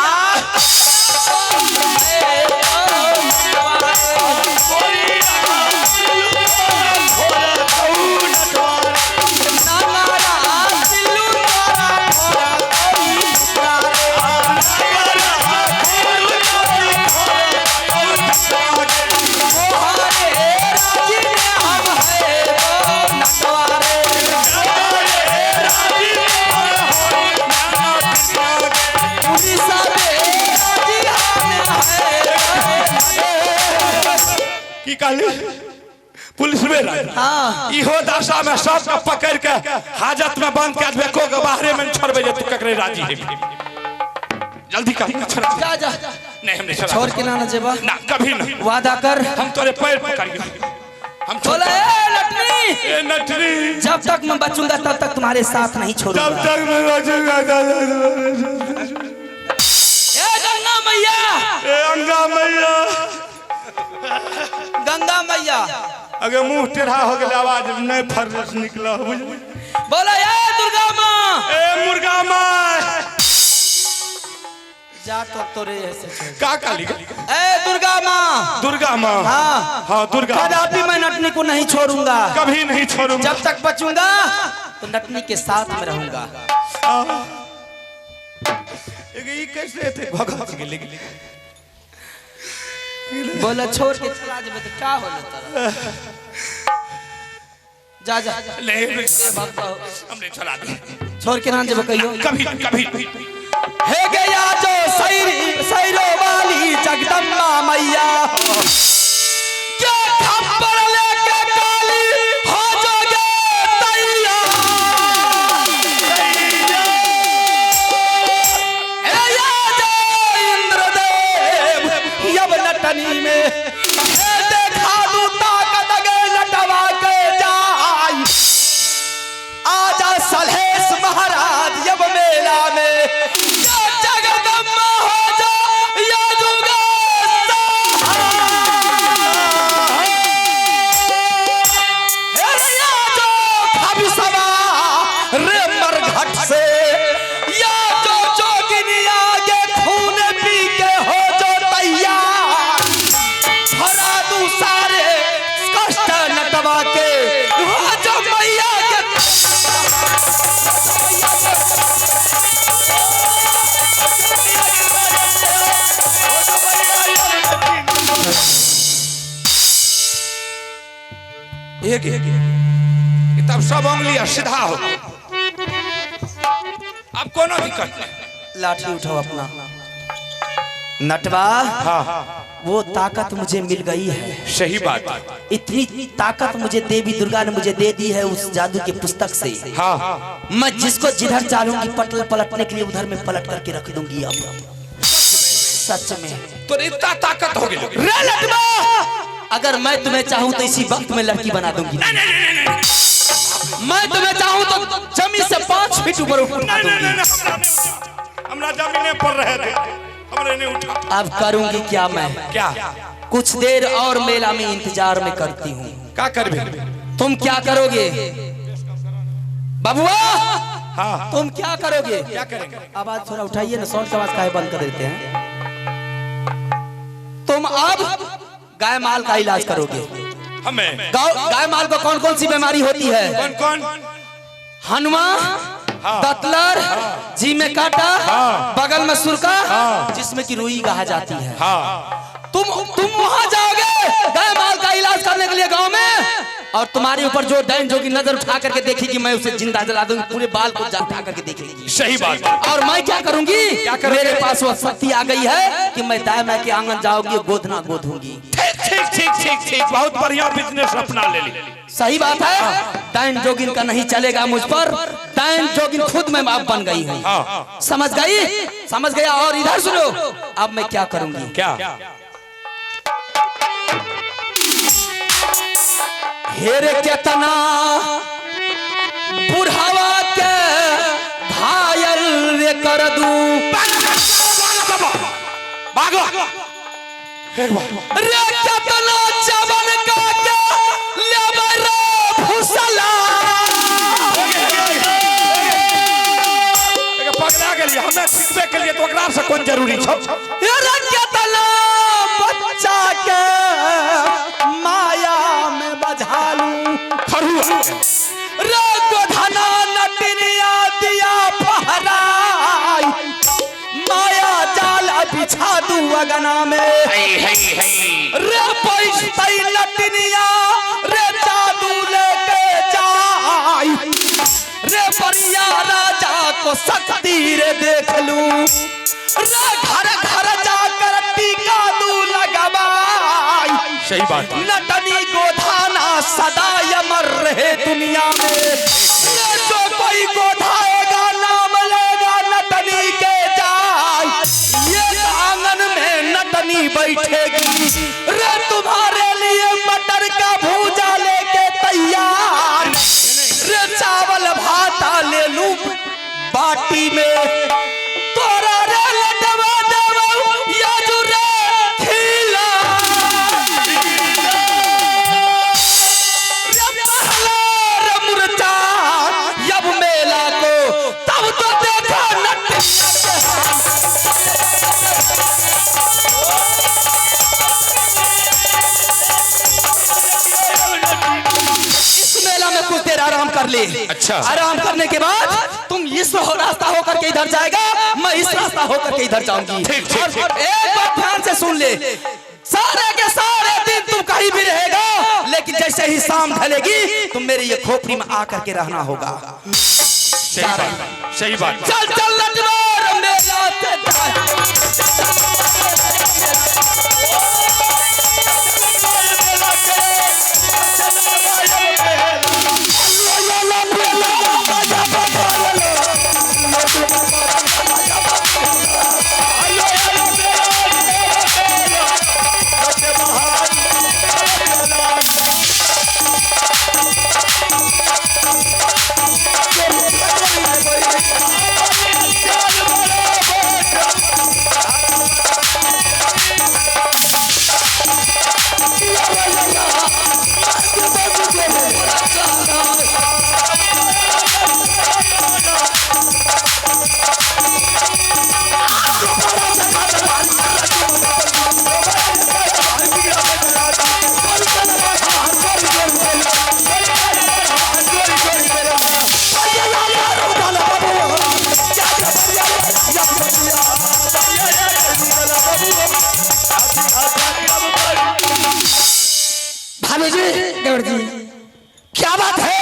पुलिस में हां इहो दशा में सब के पकड़ के हाजत में बंद कर देबे को के बाहरे में छोड़बे जे तू ककरे राजी है जल्दी कर छोड़ जा जा नहीं हम नहीं छोड़ के ना जेबा ना कभी ना वादा कर हम तोरे पैर पकड़िए हम बोले ए नटरी जब तक मैं बचूंगा तब तक तुम्हारे साथ नहीं छोड़ूंगा जब तक मैं बचूंगा ए गंगा मैया ए अंगा मैया गंगा मैया अगर मुंह टेढ़ा हो गया आवाज नहीं फरस निकला बोला ए दुर्गा मां ए मुर्गा मां जा तो तोरे ऐसे का काली ए दुर्गा मां हां हां दुर्गा कदापि मैं नटनी को नहीं छोड़ूंगा कभी नहीं छोड़ूंगा जब तक बचूंगा तो नटनी के साथ में रहूंगा ये कैसे थे भगत के लेके बोला छोड़ के चला जेबे तो क्या होले तेरा जा जा ले भागता हो हमने चला दे छोड़ के ना जेबे कहियो कभी कभी हे गया जो सैरो वाली जगदम्बा मैया क्या थप्पड़ लेके काली हो जाओगे तैयार नटनी में देखा दू ताकत गे लटवा के जाई आजा सलहेश महाराज जब मेला में या जगदम्बा हो जा या जुगा या जो खाबी सवा रे मरघट से या जो जोगिनिया के खून पी के हो जो तैयार भरा दू सारे कष्ट नटवा के हो जो मैया के एक तब सब उंगलियां सीधा हो। अब कोनो दिक्कत नहीं। लाठी उठाओ अपना नटवा। वो ताकत मुझे मिल गई है। सही बात। इतनी ताकत मुझे देवी दुर्गा ने मुझे दे दी है उस जादू की पुस्तक से। मैं जिसको जिधर चाहूंगी पलटने के लिए उधर में पलट करके रख दूंगी। अब सच में तो इतना ताकत हो गई। रे लटवा, अगर मैं तुम्हें चाहूं तो इसी वक्त में लड़की बना दूंगी। मैं तुम्हें चाहूं तो जमीन से 5 फीट ऊपर उठा दूंगी। हमरा जमीने पर रहे थे, हमरे नहीं उठा। अब करूंगी क्या मैं? क्या? कुछ देर और मेला में इंतजार में करती हूँ। क्या करबे? तुम क्या करोगे बाबुआ? हाँ। तुम क्या करोगे? क्या करेंगे? आवाज थोड़ा उठाइए ना, साउंड की आवाज काहे बंद कर देते हैं? तुम अब गाय माल का इलाज करोगे। हमें गाय माल को कौन कौन सी बीमारी होती है? कौन कौन? हनुमा, दतलर, जी में काटा, बगल में सुरका, जिसमें की रुई कहा जाती है। तुम वहां जाओगे गाय माल का इलाज करने के लिए गांव में, और तुम्हारे ऊपर जो डायन जोगी नजर उठा करके देखेगी, मैं उसे जिंदा जला दूंगी, पूरे बाल को उठा करके देखेगी। सही बात। और मैं क्या करूंगी? मेरे पास वो शक्ति आ गई है कि मैं दाई माँ के आंगन जाऊंगी, गोदना गोदूंगी। ठीक ठीक ठीक ठीक, बहुत बढ़िया बिजनेस अपना ले ली। सही बात है। डायन जोगिन का नहीं चलेगा मुझ पर। डायन जोगिन खुद मैं बाप बन गई हूँ। समझ गई? समझ गया। और इधर सुनो, अब मैं क्या करूंगी? क्या? हेरे केतना बुढ़ावा के घायल रे कर दू, भागो। रे केतना जवन का के लेबै रे फुसला। पगला गेलिए, हमें सिखबे के लिए तो ओकरा से कोन जरूरी छ? रे केतना बच्चा के माया में बझालू, खरुआ रे गोधना नटनिया दिया पहराई, माया जाल बिछा दू अगना में। रे पैसतई नटनिया रे जादू लेके जाई, रे बढ़िया राजा को शक्ति रे देख लू, रे घर घर जाकर टीका दू लगवाई। सही बात। नटनी गोधाना सदा अमर रहे दुनिया में। जो कोई गोधाएगा नाम लेगा नटनी के जाय, ये आंगन में नटनी बैठेगी। रे तुम्हारे लिए मटर का भूजा लेके तैयार, रे चावल भाता ले लूं बाटी में, तोरा रे लटवा देवो या जुरे खिला। जब मेला को तब तो देखा इस मेला में कुछ देर आराम कर ले। अच्छा। आराम करने के बाद तुम इस रास्ता होकर के इधर जाएगा, मैं इस रास्ता होकर के इधर जाऊंगी। ठीक, ठीक, ठीक। और एक बात ध्यान से सुन ले, सारे के सारे दिन तुम कहीं भी रहेगा, लेकिन जैसे ही शाम ढलेगी तुम मेरी ये खोपड़ी में आकर के रहना होगा। सही बात। सही बात। चल चल लटवार मेला से जी देवर जी क्या बात है?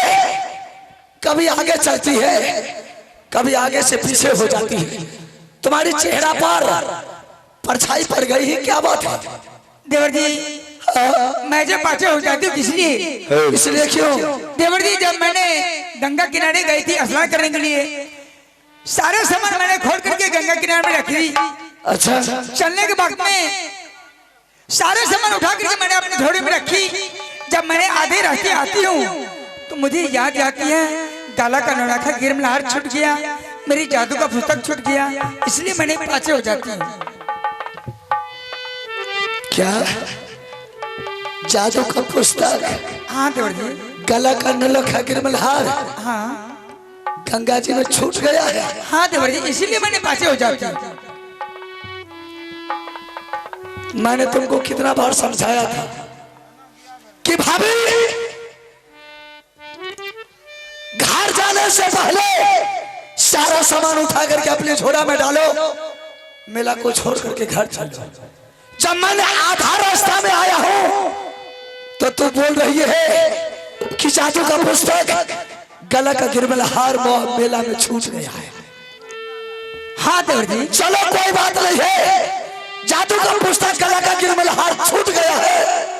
कभी आगे चलती है, कभी आगे से पीछे हो जाती है। तुम्हारी चेहरा पर परछाई पड़ गई है, क्या बात है? देवर जी मैं जब पाछे हो जाती हूँ इसलिए। इसलिए क्यों? देवर जी जब मैंने गंगा किनारे गई थी स्नान करने के लिए, सारे सामान मैंने खोल करके गंगा किनारे में रखी। अच्छा, चलने के वक्त में सारे सामान उठा करके मैंने अपने झोड़े में रखी। जब मैंने आधे रास्ते आती हूँ तो मुझे याद आती है गाला का नौलाखा गिरमलहार छूट गया, मेरी जादू का पुस्तक छूट गया, इसलिए मैंने पाछे हो जाती हूँ। क्या जादू का पुस्तक? हाँ देवर जी। गला का नौलखा गिरमलहार हाँ गंगा जी में छूट गया है। हाँ देवर जी, इसीलिए मैंने पाछे हो जाती हूँ। मैंने तुमको कितना बार समझाया था कि भाभी घर जाने से पहले सारा सामान उठा करके अपने झोला में डालो, मेला को छोड़ करके घर चलो। जब मैंने आधा रास्ता में आया हूं तो तू बोल रही है कि जादू का पुस्तक गला का गिरमलहार मेला में छूट गया है। हाँ देवर जी। चलो कोई बात नहीं है, जादू का पुस्तक गला का गिरमलहार छूट गया है।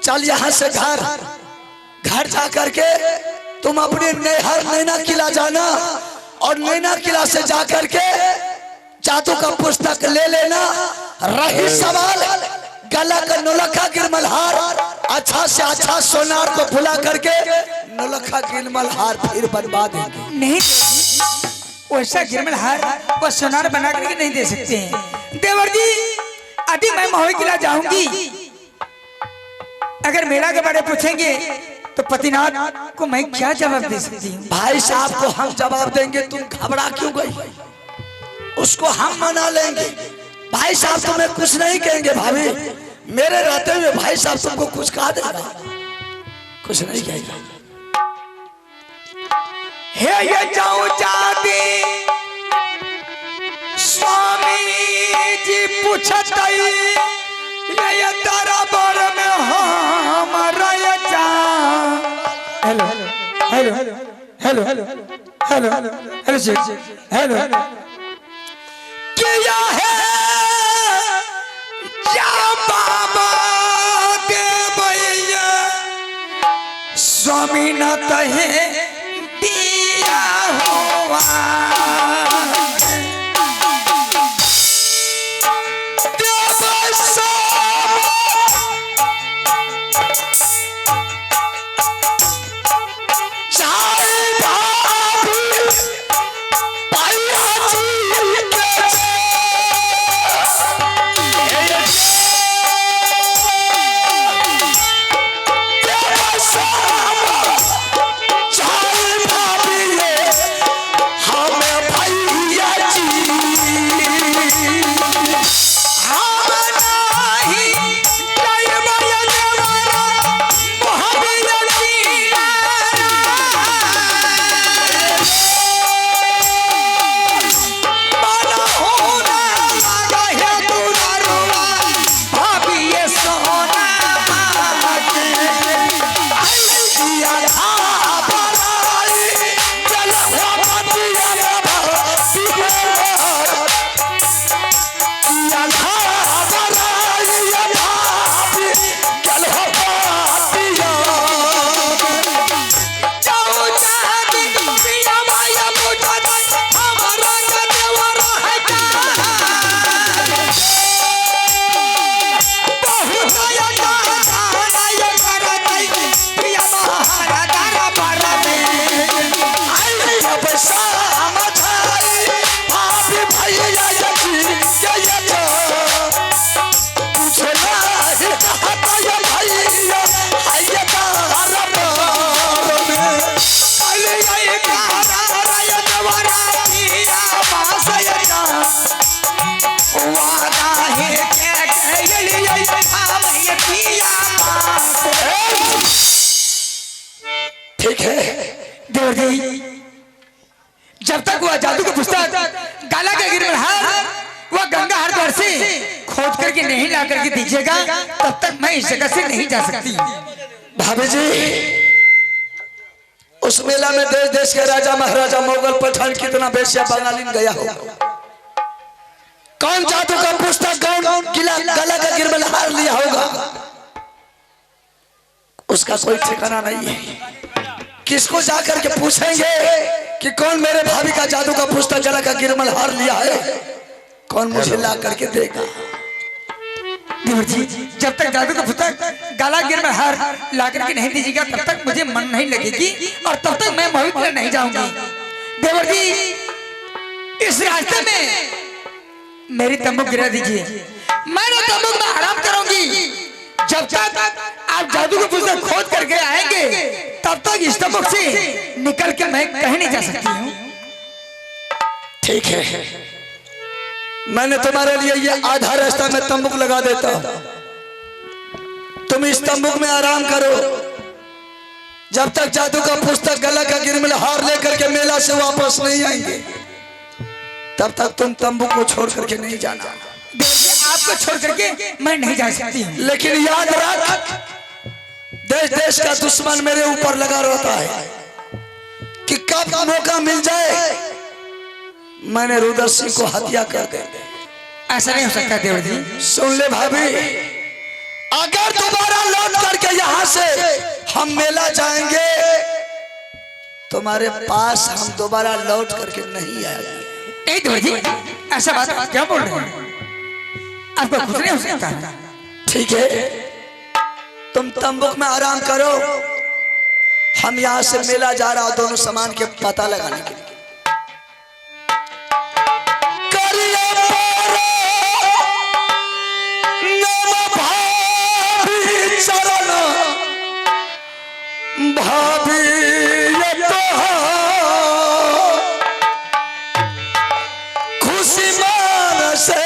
चल यहाँ से घर जा करके तुम अपने नैना किला जाना और नैना किला से जा करके जादू का पुस्तक ले लेना। रही सवाल गला का नौलखा गिरमलहार, अच्छा से अच्छा सोनार को भुला करके नौलखा गिरमलहार फिर बनवा देंगे। नहीं वैसा गिरमलहार वो सोनार बना करके नहीं दे सकते हैं देवर जी। अभी मैं महोई किला जाऊंगी, अगर मेला के बारे में पूछेंगे तो पतिनाथ को मैं क्या जवाब दे सकती हूँ? भाई साहब को हम जवाब देंगे, तुम घबरा क्यों गई? उसको हम मना लेंगे। भाई साहब तुम्हें कुछ नहीं कहेंगे। भाभी मेरे रहते हुए भाई साहब तुमको कुछ कहा देगा? कुछ नहीं कहेगा। हे ये जाऊं जाती स्वामी जी पूछत ये तारा बर में हमारा ये जा। Hello hello hello hello hello hello hello जी हेलो क्या है या बाबा दे भैया स्वामी न तहे दिया हुआ ठीक है देवर जी, जब तक वह जादू का पुस्तक गाला का गिरमलहार वह गंगा हरिद्वार से खोद करके नहीं ला करके दीजिएगा तब तक मैं इस जगह से नहीं जा सकती। भाभी जी, उस मेला में देश देश के राजा महाराजा मुगल पठान कितना बेशिया बंगालीन गया हो। कौन जादू का पुस्तक कौन गला का गिरमल हार लिया होगा, उसका कोई ठिकाना नहीं है। किसको जाकर के पूछेंगे कि कौन मेरे भाभी का जादू का पुस्तक गला का गिरमल हार लिया है, कौन मुझे ला करके देगा। देवर जी, जब तक जादू का पुस्तक गला गिरमल हार ला करके नहीं दीजिएगा तब तक मुझे मन नहीं लगेगी और तब तक मैं पवित्र नहीं जाऊंगी। देवर जी, इस रास्ते में मेरी तंबू गिरा दीजिए, मैंने तंबू में आराम करूंगी। जब तक आप जादू का पुस्तक खोद करके आएंगे तब तक इस तंबू से निकल के मैं कहीं नहीं जा सकती हूँ। ठीक है, मैंने तुम्हारे लिए ये आधा रास्ता में तंबूक लगा देता हूं, तुम इस तंबूक में आराम करो। जब तक जादू का पुस्तक गला का गिरमिल हार लेकर के मेला से वापस नहीं आएंगे तब तक तुम तंबू को छोड़ करके नहीं जाना। आपको छोड़ करके मैं नहीं जा सकती हूँ। लेकिन याद रख, देश देश का दुश्मन मेरे ऊपर लगा रहता है कि कब मौका मिल जाए मैंने रुद्र सिंह को हत्या कर दे। ऐसा नहीं हो सकता देवर जी। सुन ले भाभी, अगर दोबारा लौट करके यहाँ से हम मेला जाएंगे तुम्हारे पास हम दोबारा लौट करके नहीं आएंगे। नहीं देवर जी, ऐसा बात आप क्या बोल रहे हैं, आपको कुछ नहीं हो सकता। ठीक है, तुम तंबूक में आराम करो, हम यहाँ से मेला जा रहा दोनों सामान के पता लगाने के लिए। भाभी खुशी मान से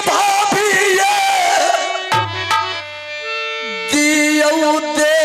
भाभी दियो दे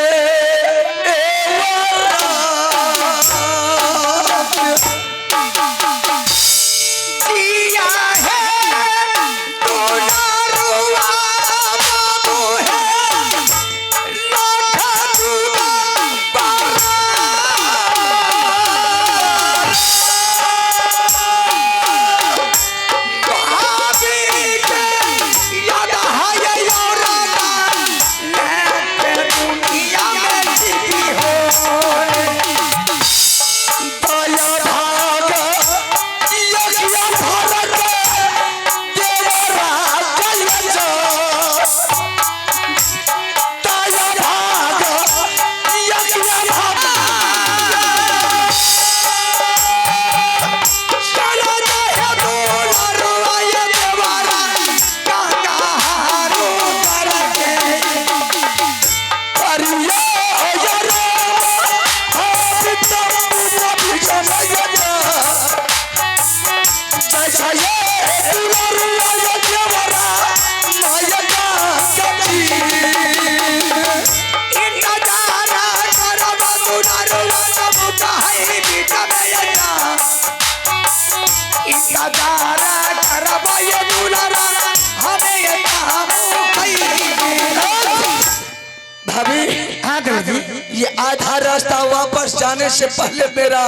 भाभी। हाँ देवर जी, ये आधा रास्ता वापस जाने से पहले मेरा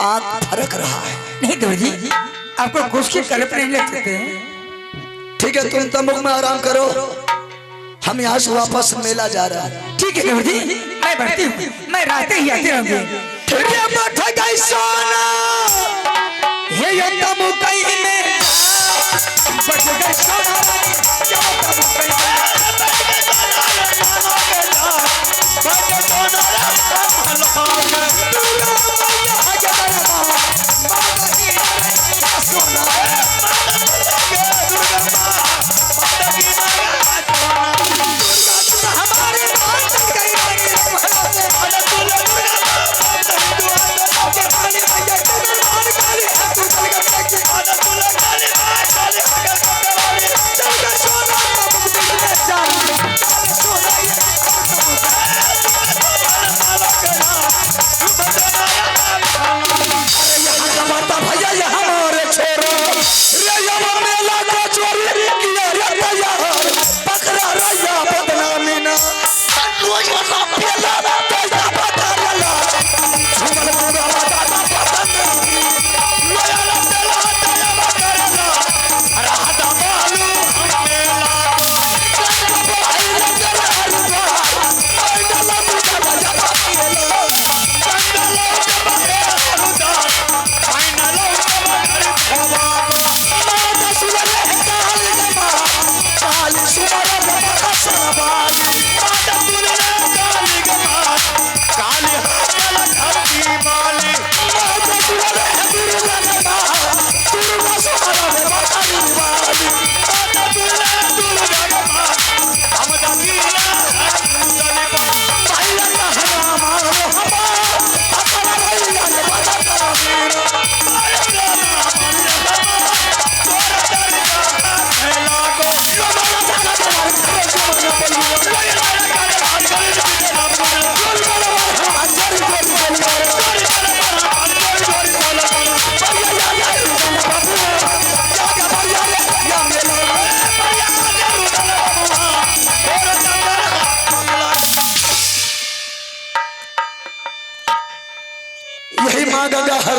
आंख फरक रहा है। नहीं देवर जी, आपको कुछ की कल्पना नहीं ले सकते हैं। ठीक है, तुम तंबूक में आराम करो, हम यहाँ से वापस मेला जा रहा है। ठीक है देवर जी, मैं बढ़ती हूँ, मैं रातें ही आते रहूंगी। हे यो तमुकई में बच गए सोना, यो तमुकई में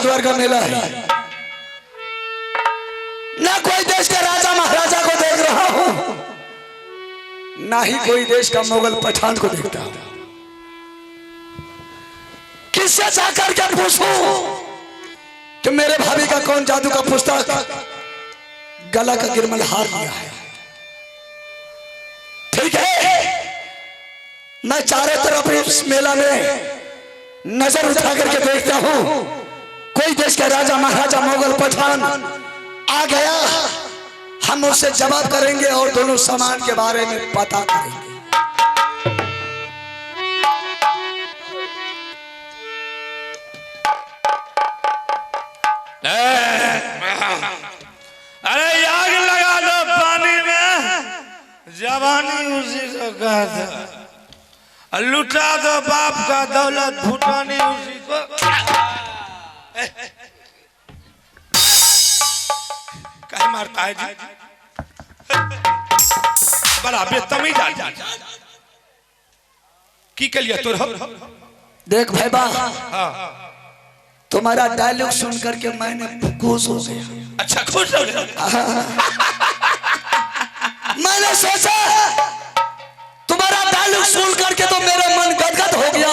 हरिद्वार का मेला है, ना कोई देश के राजा महाराजा को देख रहा हूं, ना ही कोई देश का मुगल पठान को देखता हूं। किससे जाकर के पूछूं कि मेरे भाभी का कौन जादू का पुस्तक गला का गिरमल हार लिया है। ठीक है, मैं चारों तरफ इस मेला में नजर उठा करके देखता हूं, कोई देश का राजा महाराजा मुगल पठान आ गया, हम उससे जवाब करेंगे और दोनों सामान के बारे में पता करेंगे। अरे आग लगा दो पानी में, जवानी उसी को कहता, लुटा दो बाप का दौलत, भूटानी उसी को। कहे मारता है जी, बड़ा बेतमीज आदमी। की कलिया तोर देख भाई बा, तुम्हारा डायलॉग सुन करके मैंने खुश हो गया। अच्छा खुश हो गया। मैंने सोचा तुम्हारा डायलॉग सुन करके तो मेरा मन गदगद हो गया।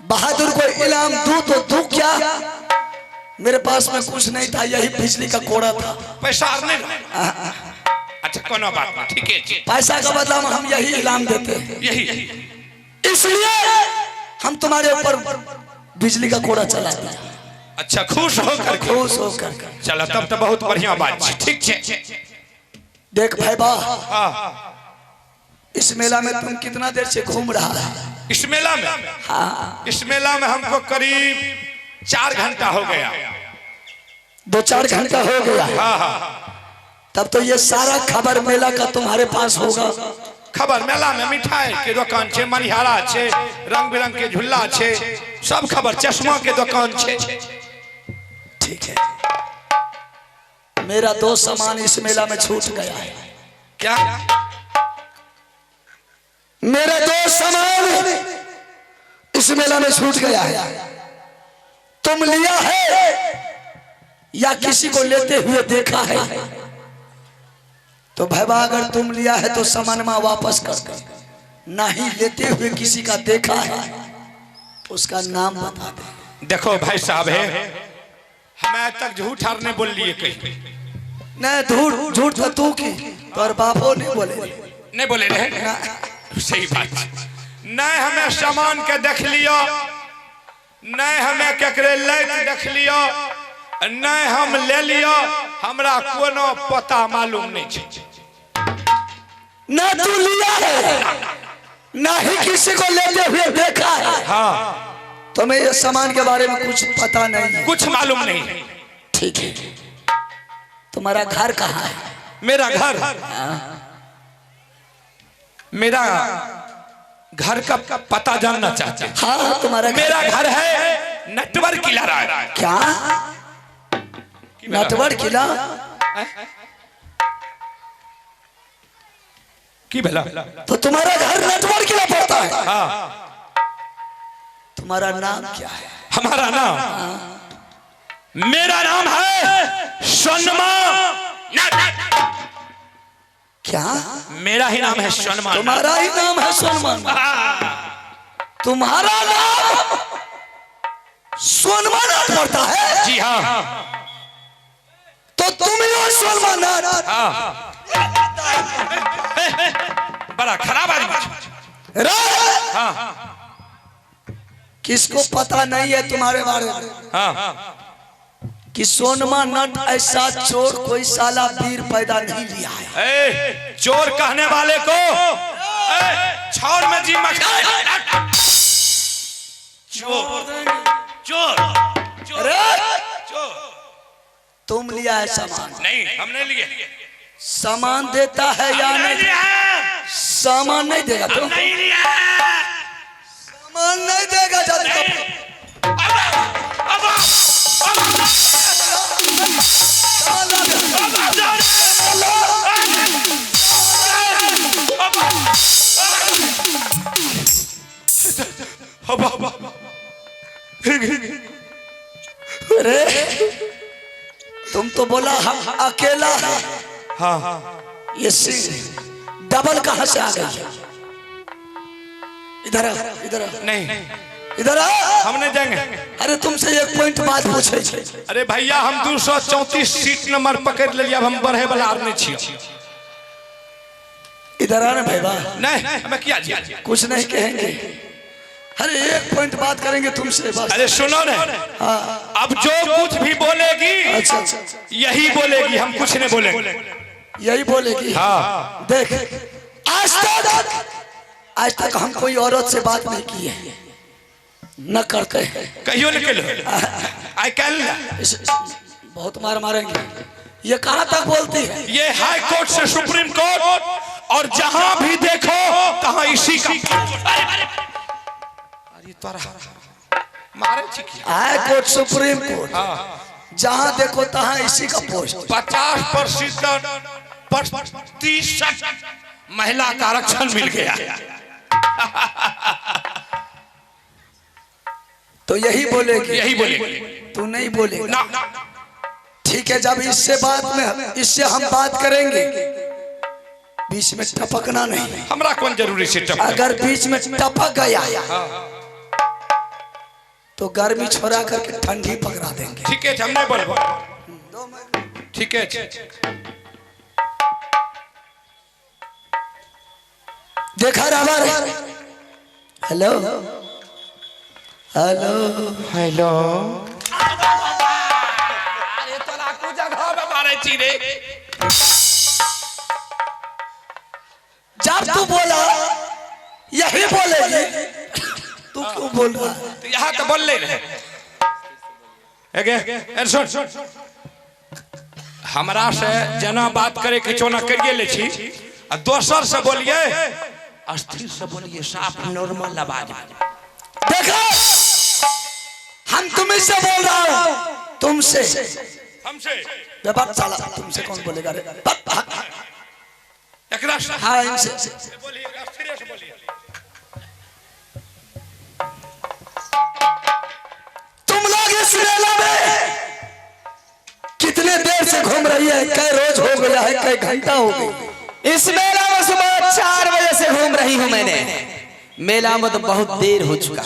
बहादुर को इनाम दूं तो दूं क्या, मेरे पास में कुछ नहीं था, यही बिजली का कोड़ा था। पैसा नहीं। अच्छा कोनो बात नहीं, ठीक है। पैसा का बदला हम यही इनाम देते हैं, यही इसलिए हम तुम्हारे ऊपर बिजली का कोड़ा चला दिया। अच्छा खुश होकर, खुश होकर। चलो तब तो बहुत बढ़िया बात है। ठीक है। देख भाई बा, इस मेला में तुम कितना देर से घूम रहा है? इस मेला में? हाँ। इस मेला में हमको करीब 4 घंटा हो गया। 2-4 घंटा हो गया। हाँ। तब तो ये सारा खबर मेला का तुम्हारे पास होगा। खबर मेला में मिठाई के दुकान छे, मनिहारा छे, रंग बिरंग के झूला छे, सब खबर। चश्मा के दुकान छे। ठीक है, मेरा 2 सामान इस मेला में छूट गया है। क्या? मेरा 2 सामान इस मेला में छूट गया है। तुम लिया है या किसी को लेते हुए देखा है? तो भाईबा अगर तुम लिया है तो सामान वापस कर दो, नहीं लेते हुए किसी का देखा है उसका नाम बता दे। देखो भाई साहब है, हमें आज तक झूठ हारने बोल लिए कहीं नहीं, झूठ तो तू की, पर बापो नहीं बोले। नहीं बोले रहे। सही बात। नहीं हमें सामान के देख लियो, नहीं हमें केकरे लैत देख लियो, नहीं हम ले लियो, हमरा कोनो पता मालूम नहीं छे। ना तू लिया है ना ही किसी को लेते हुए देखा है। हाँ। तुम्हें ये सामान के बारे में कुछ पता नहीं है? कुछ मालूम नहीं। ठीक है, तुम्हारा घर कहाँ है? मेरा घर? मेरा घर का पता जानना चाहते हैं? हाँ, तुम्हारा मेरा घर है नटवर किला राय। क्या? नटवर किला? की भला? तो तुम्हारा घर नटवर किला पड़ता है? हाँ। तुम्हारा नाम क्या है? हमारा नाम? मेरा नाम है सोनमा। क्या? मेरा ही नाम है सोनमा। तुम्हारा ही नाम है सोनमा? तुम्हारा नाम सोनमा नाथ पड़ता है? जी हाँ। तो तुम ही हो सोनमा नाथ? बड़ा खराब आदमी। हाँ। किसको पता नहीं है तुम्हारे बारे में? हाँ। कि सोनमा नट ऐसा चोर कोई साला वीर पैदा नहीं लिया है। चोर कहने वाले को छोर में जी मखा। चोर चोर चोर। तुम लिया है सामान? नहीं, हम नहीं लिए। सामान देता है या नहीं? सामान नहीं देगा तो? नहीं लिया। सामान नहीं देगा जब तक। अरे तुम तो बोला हम अकेला है। हाँ ये डबल कहां से आ गई? इधर इधर नहीं इधर आ। हम नहीं जाएंगे। अरे तुमसे एक पॉइंट बात पूछे छे। अरे भैया हम 234 सीट नंबर पकड़ लिया, अब हम बढ़े वाला आदमी छियो। इधर आना भैया। नहीं हमें क्या जी कुछ नहीं कहेंगे। अरे एक पॉइंट बात करेंगे तुमसे बस। अरे सुनो ना, अब जो कुछ भी बोलेगी अच्छा यही बोलेगी, हम कुछ नहीं बोलेंगे। यही बोलेगी। हाँ देख आज तक हम कोई औरत से बात नहीं की है, न करते हैं। कहियो निकलो आई कैन। बहुत मार मारेंगे। ये कहां तक बोलती है? ये हाई कोर्ट से सुप्रीम कोर्ट, और जहां भी देखो कहां इसी का। अरे तोरा मारे चिकी। हाई कोर्ट सुप्रीम कोर्ट, जहां देखो तहां इसी का पोस्ट। 50% महिला का आरक्षण मिल गया। तो यही बोलेगी। यही बोलेगी। तू नहीं बोलेगा ना ठीक है। जब इससे हम बात करेंगे, बीच में टपकना नहीं। हमरा कौन जरूरी से टपक। अगर बीच में टपक गया तो गर्मी छोड़ा करके ठंडी पकड़ा देंगे। ठीक है हम नहीं बोलबो। ठीक है देखा रहा। Hello hello hello. अरे तोला को जगह में मारे चीरे। जब तू बोला यही बोलेगी। तू क्यों बोल रहा है? तो यहाँ तो बोल ले रहे। सुन हमरा से जना बात करे के चोना करिए ले छी, और दोसर से बोलिए अस्थिर से बोलिए, साफ नॉर्मल आवाज में। देखो हम तुम्हें से बोल रहा हूँ। तुमसे हमसे बात साला तुमसे कौन बोलेगा रे? एकरा से हाँ इनसे। बोलिए, अस्थिर से बोलिए। तुम लोग इस मेला में कितने देर से घूम रही है? कई रोज हो गया है, कई घंटा हो गई। इस मेला में सुबह 4 बजे से घूम रही हूँ मैंने। मेला में तो बहुत देर हो चुका है।